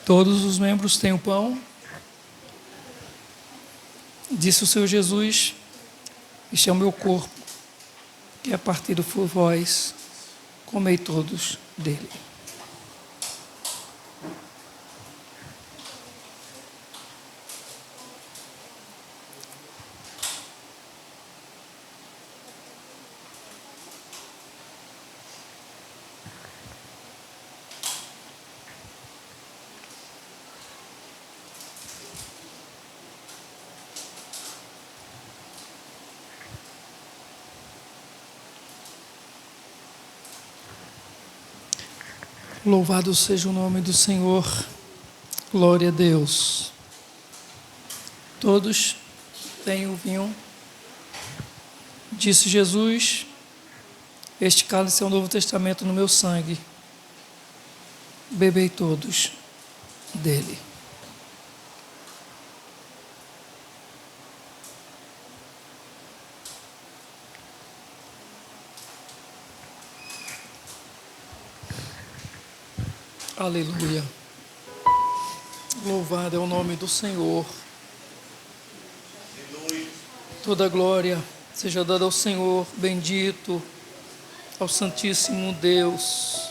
Todos os membros têm o pão. Disse o Senhor Jesus: este é o meu corpo, que é partido por vós, comei todos dele. Louvado seja o nome do Senhor. Glória a Deus. Todos têm o vinho. Disse Jesus: este cálice é o Novo Testamento no meu sangue. Bebei todos dele. Aleluia. Louvado é o nome do Senhor. Toda glória seja dada ao Senhor, bendito ao Santíssimo Deus.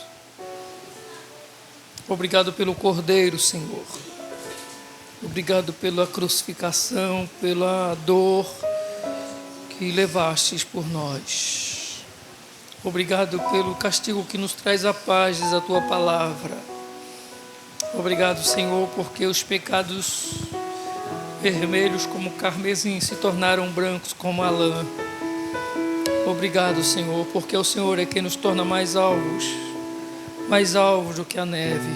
Obrigado pelo Cordeiro, Senhor. Obrigado pela crucificação, pela dor que levastes por nós. Obrigado pelo castigo que nos traz a paz, diz a tua palavra. Obrigado, Senhor, porque os pecados vermelhos como carmesim se tornaram brancos como a lã. Obrigado, Senhor, porque o Senhor é quem nos torna mais alvos do que a neve.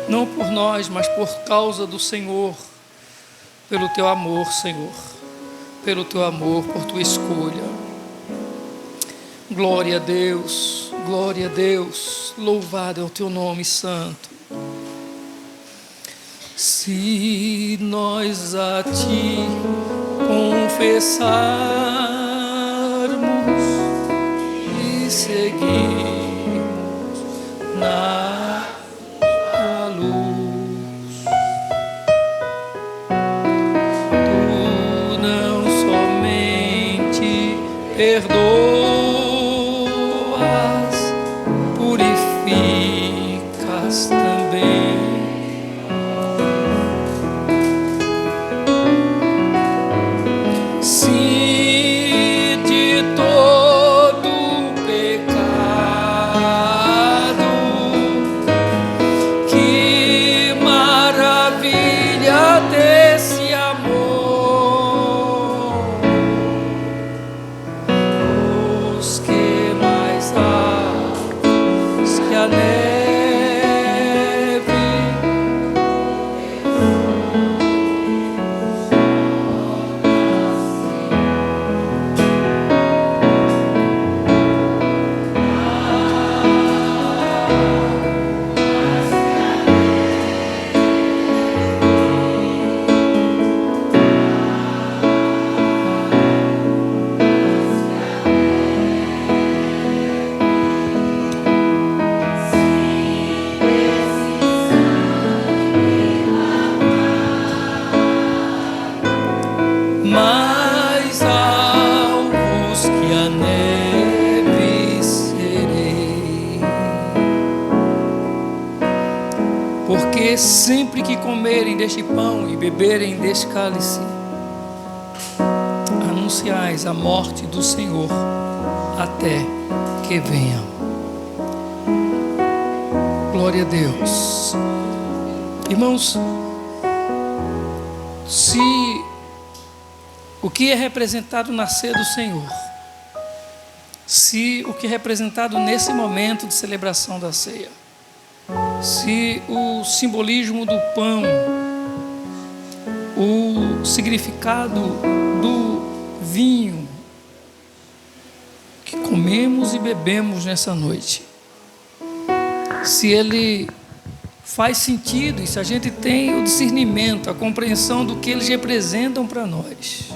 Não por nós, mas por causa do Senhor, pelo teu amor, Senhor, pelo teu amor, por tua escolha. Glória a Deus, louvado é o teu nome santo. Se nós a ti confessarmos e seguirmos na tua luz, tu não somente perdoas, purificas também. Mais alvos que a neve serei, porque sempre que comerem deste pão e beberem deste cálice, anunciais a morte do Senhor até que venha. Glória a Deus. Irmãos, se o que é representado na ceia do Senhor, se o que é representado nesse momento de celebração da ceia, se o simbolismo do pão, o significado do vinho que comemos e bebemos nessa noite, se ele faz sentido e se a gente tem o discernimento, a compreensão do que eles representam para nós,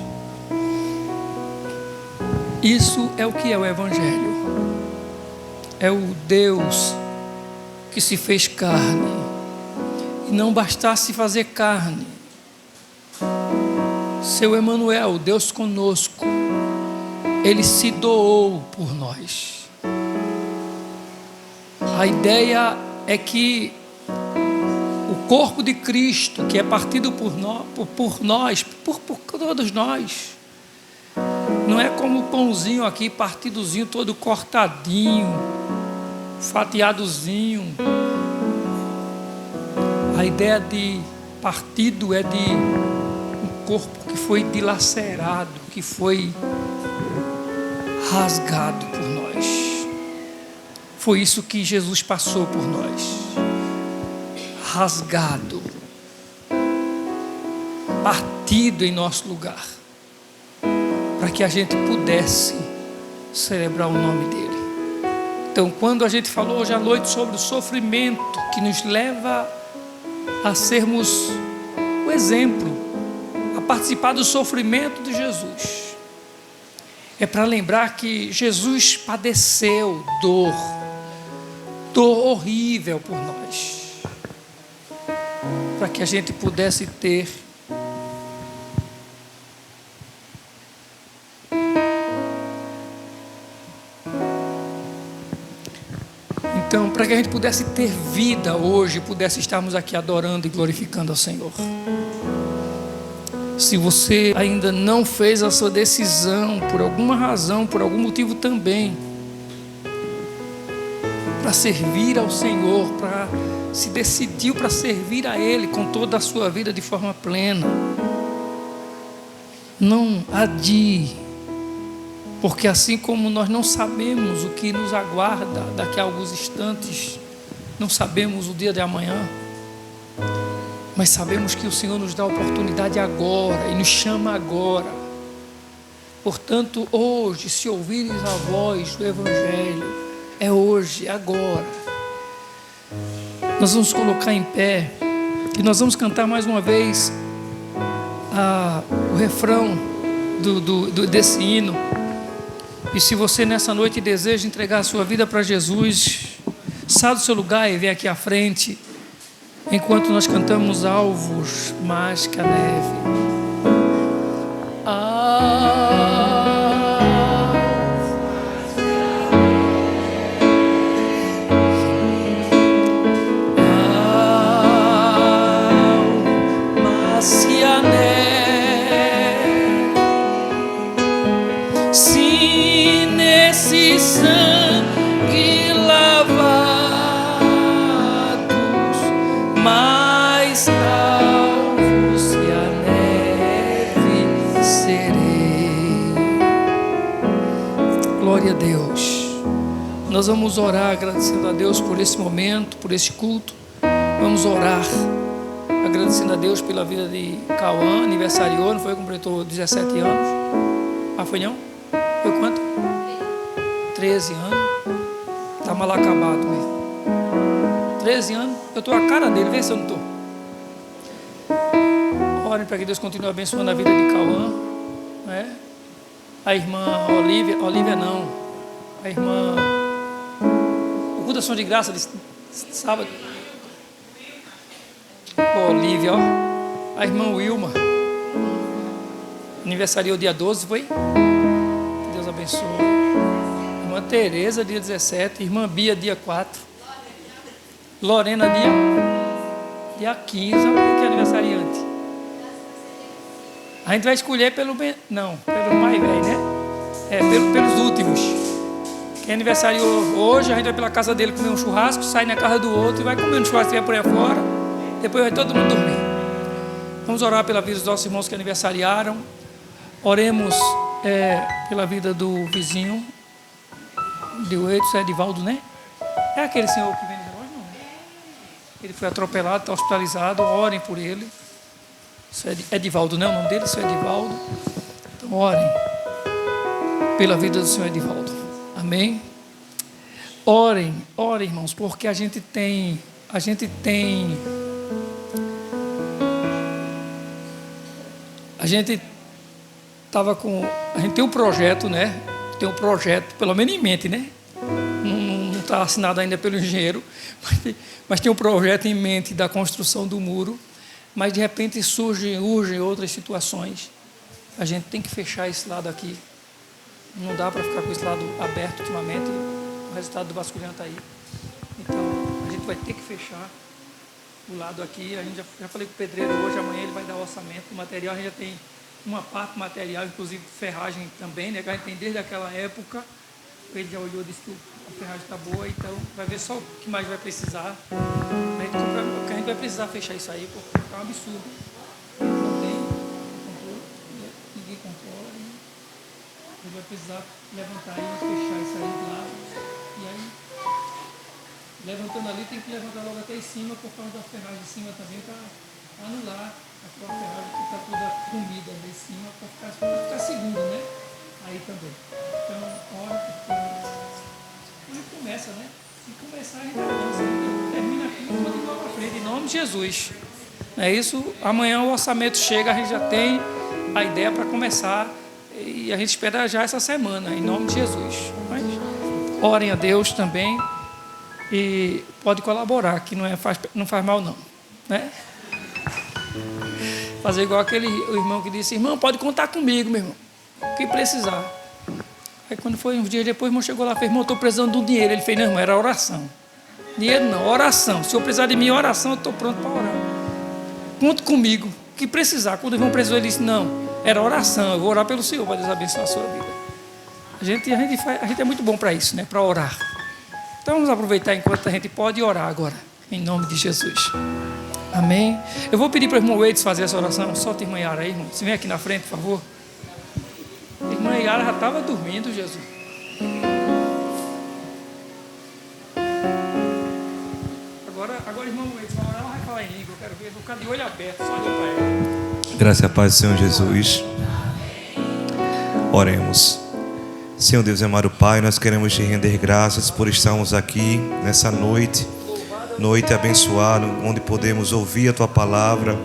isso é o que é o Evangelho. É o Deus que se fez carne e que não bastasse fazer carne, seu Emanuel, Deus conosco, ele se doou por nós. A ideia é que o corpo de Cristo, que é partido por todos nós, não é como o pãozinho aqui, partidozinho, todo cortadinho, fatiadozinho. A ideia de partido é de um corpo que foi dilacerado, que foi rasgado por nós. Foi isso que Jesus passou por nós. Rasgado, partido em nosso lugar, para que a gente pudesse celebrar o nome dele. Então, quando a gente falou hoje à noite sobre o sofrimento que nos leva a sermos o exemplo, a participar do sofrimento de Jesus, é para lembrar que Jesus padeceu dor horrível por nós, para que a gente pudesse ter então, para que a gente pudesse ter vida hoje, pudesse estarmos aqui adorando e glorificando ao Senhor. Se você ainda não fez a sua decisão, por alguma razão, por algum motivo também, para servir ao Senhor, para se decidiu para servir a Ele com toda a sua vida de forma plena, não adie, porque assim como nós não sabemos o que nos aguarda daqui a alguns instantes, não sabemos o dia de amanhã, mas sabemos que o Senhor nos dá a oportunidade agora e nos chama agora. Portanto, hoje, se ouvires a voz do Evangelho, é hoje, é agora. Nós vamos colocar em pé e nós vamos cantar mais uma vez o refrão desse hino. E se você nessa noite deseja entregar a sua vida para Jesus, sai do seu lugar e vem aqui à frente, enquanto nós cantamos alvos mais que a neve. Sangue lavados, mais alvos que a neve serei. Glória a Deus. Nós vamos orar agradecendo a Deus por esse momento, por esse culto. Vamos orar agradecendo a Deus pela vida de Cauã, aniversariou, não foi? Completou 17 anos. Ah, foi não? Foi quanto? 13 anos. Está mal acabado mesmo. 13 anos. Eu estou a cara dele, vê se eu não estou. Orem para que Deus continue abençoando a vida de Cauã, né? A irmã Olívia não. A irmã... O culto da ação de graça de sábado. Olívia, ó. A irmã Wilma. Aniversariou dia 12, foi? Que Deus abençoe. Irmã Tereza, dia 17. Irmã Bia, dia 4. Lorena, dia 15. Olha que aniversariante. A gente vai escolher pelo mais velho, né? Pelos últimos. Quem aniversariou hoje, a gente vai pela casa dele comer um churrasco, sai na casa do outro e vai comer um churrasco e vai por aí fora. Depois vai todo mundo dormir. Vamos orar pela vida dos nossos irmãos que aniversariaram. Oremos pela vida do vizinho de Edson, Edivaldo, né? É aquele senhor que vem de relógio, não? Ele foi atropelado, está hospitalizado. Orem por ele. Isso é Edivaldo, não é o nome dele? Isso é Edivaldo. Então orem pela vida do senhor Edivaldo. Amém? Orem, irmãos, porque a gente tem a gente tem um projeto, né? Tem um projeto, pelo menos em mente, né? Não está assinado ainda pelo engenheiro, mas tem um projeto em mente da construção do muro, mas de repente urgem outras situações. A gente tem que fechar esse lado aqui. Não dá para ficar com esse lado aberto ultimamente. O resultado do vasculhante está aí. Então, a gente vai ter que fechar o lado aqui. A gente já falei com o pedreiro hoje, amanhã ele vai dar o orçamento do material. A gente já tem uma parte material, inclusive ferragem também, né? Que a gente tem desde aquela época. Ele já olhou e disse que a ferragem está boa, então vai ver só o que mais vai precisar. Porque a gente vai precisar fechar isso aí, porque está um absurdo. Não tem controle, ninguém controla. Ele vai precisar levantar e fechar isso aí de lado. E aí, levantando ali, tem que levantar logo até em cima, por causa da ferragem de cima também, para anular aquela ferragem que está toda comida ali em cima, para ficar seguro, né? Aí também. Então, ora, porque ele começa, né? Se começar, a gente avança. Termina aqui, pode ir lá para frente, em nome de Jesus. É isso. Amanhã o orçamento chega, a gente já tem a ideia para começar. E a gente espera já essa semana, em nome de Jesus. Mas orem a Deus também. E pode colaborar, que não faz mal não. Né? Fazer igual o irmão que disse: irmão, pode contar comigo, meu irmão. O que precisar. Aí quando foi uns dias depois, o irmão chegou lá e fez: irmão, estou precisando do dinheiro. Ele fez: não, irmão, era oração. Dinheiro não, oração. Se eu precisar de mim, oração, eu estou pronto para orar. Conte comigo, o que precisar. Quando o irmão precisou, ele disse: não, era oração, eu vou orar pelo Senhor para Deus abençoar a sua vida. A gente é muito bom para isso, né? Para orar. Então vamos aproveitar enquanto a gente pode orar agora, em nome de Jesus. Amém. Eu vou pedir para o irmão Weides fazer essa oração. Solta a irmã Yara aí, irmão. Você vem aqui na frente, por favor. A irmã Yara já estava dormindo, Jesus. Agora irmão Weides vai orar, ela vai falar em língua. Eu quero ver, vou ficar de olho aberto, só olhar para ela. Graças a paz do Senhor Jesus. Oremos. Senhor Deus e amado Pai, nós queremos te render graças por estarmos aqui nessa noite abençoada, onde podemos ouvir a Tua palavra,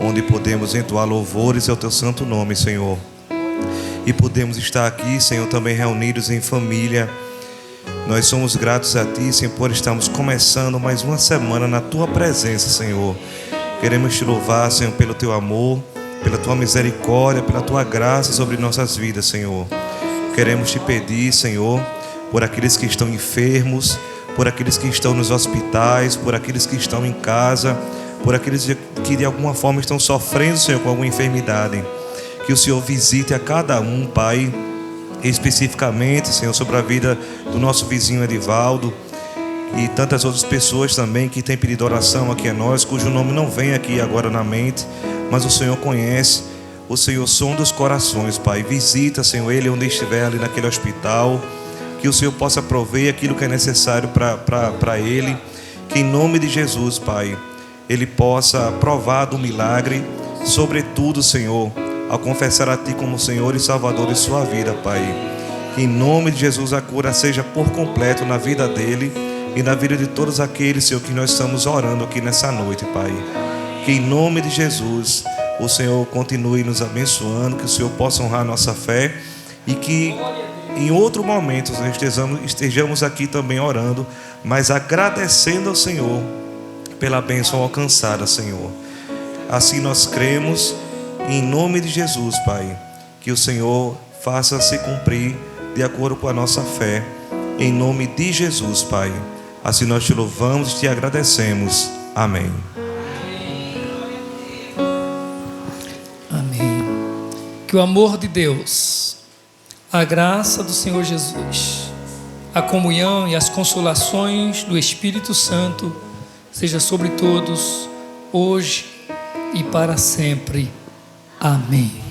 onde podemos entoar louvores ao Teu santo nome, Senhor. E podemos estar aqui, Senhor, também reunidos em família. Nós somos gratos a Ti, Senhor, por estarmos começando mais uma semana na Tua presença, Senhor. Queremos Te louvar, Senhor, pelo Teu amor, pela Tua misericórdia, pela Tua graça sobre nossas vidas, Senhor. Queremos Te pedir, Senhor, por aqueles que estão enfermos, por aqueles que estão nos hospitais, por aqueles que estão em casa, por aqueles que de alguma forma estão sofrendo, Senhor, com alguma enfermidade. Que o Senhor visite a cada um, Pai, especificamente, Senhor, sobre a vida do nosso vizinho Edivaldo e tantas outras pessoas também que têm pedido oração aqui a nós, cujo nome não vem aqui agora na mente, mas o Senhor conhece. O Senhor sonda os corações, Pai. Visita, Senhor, ele onde estiver ali naquele hospital. Que o Senhor possa prover aquilo que é necessário para ele. Que em nome de Jesus, Pai, ele possa provar do milagre. Sobretudo, Senhor, ao confessar a Ti como Senhor e Salvador de sua vida, Pai. Que em nome de Jesus a cura seja por completo na vida dele e na vida de todos aqueles, Senhor, que nós estamos orando aqui nessa noite, Pai. Que em nome de Jesus o Senhor continue nos abençoando, que o Senhor possa honrar a nossa fé e que em outro momento estejamos aqui também orando, mas agradecendo ao Senhor pela bênção alcançada, Senhor. Assim nós cremos, em nome de Jesus, Pai, que o Senhor faça se cumprir de acordo com a nossa fé, em nome de Jesus, Pai. Assim nós Te louvamos e Te agradecemos. Amém. Que o amor de Deus, a graça do Senhor Jesus, a comunhão e as consolações do Espírito Santo seja sobre todos, hoje e para sempre. Amém.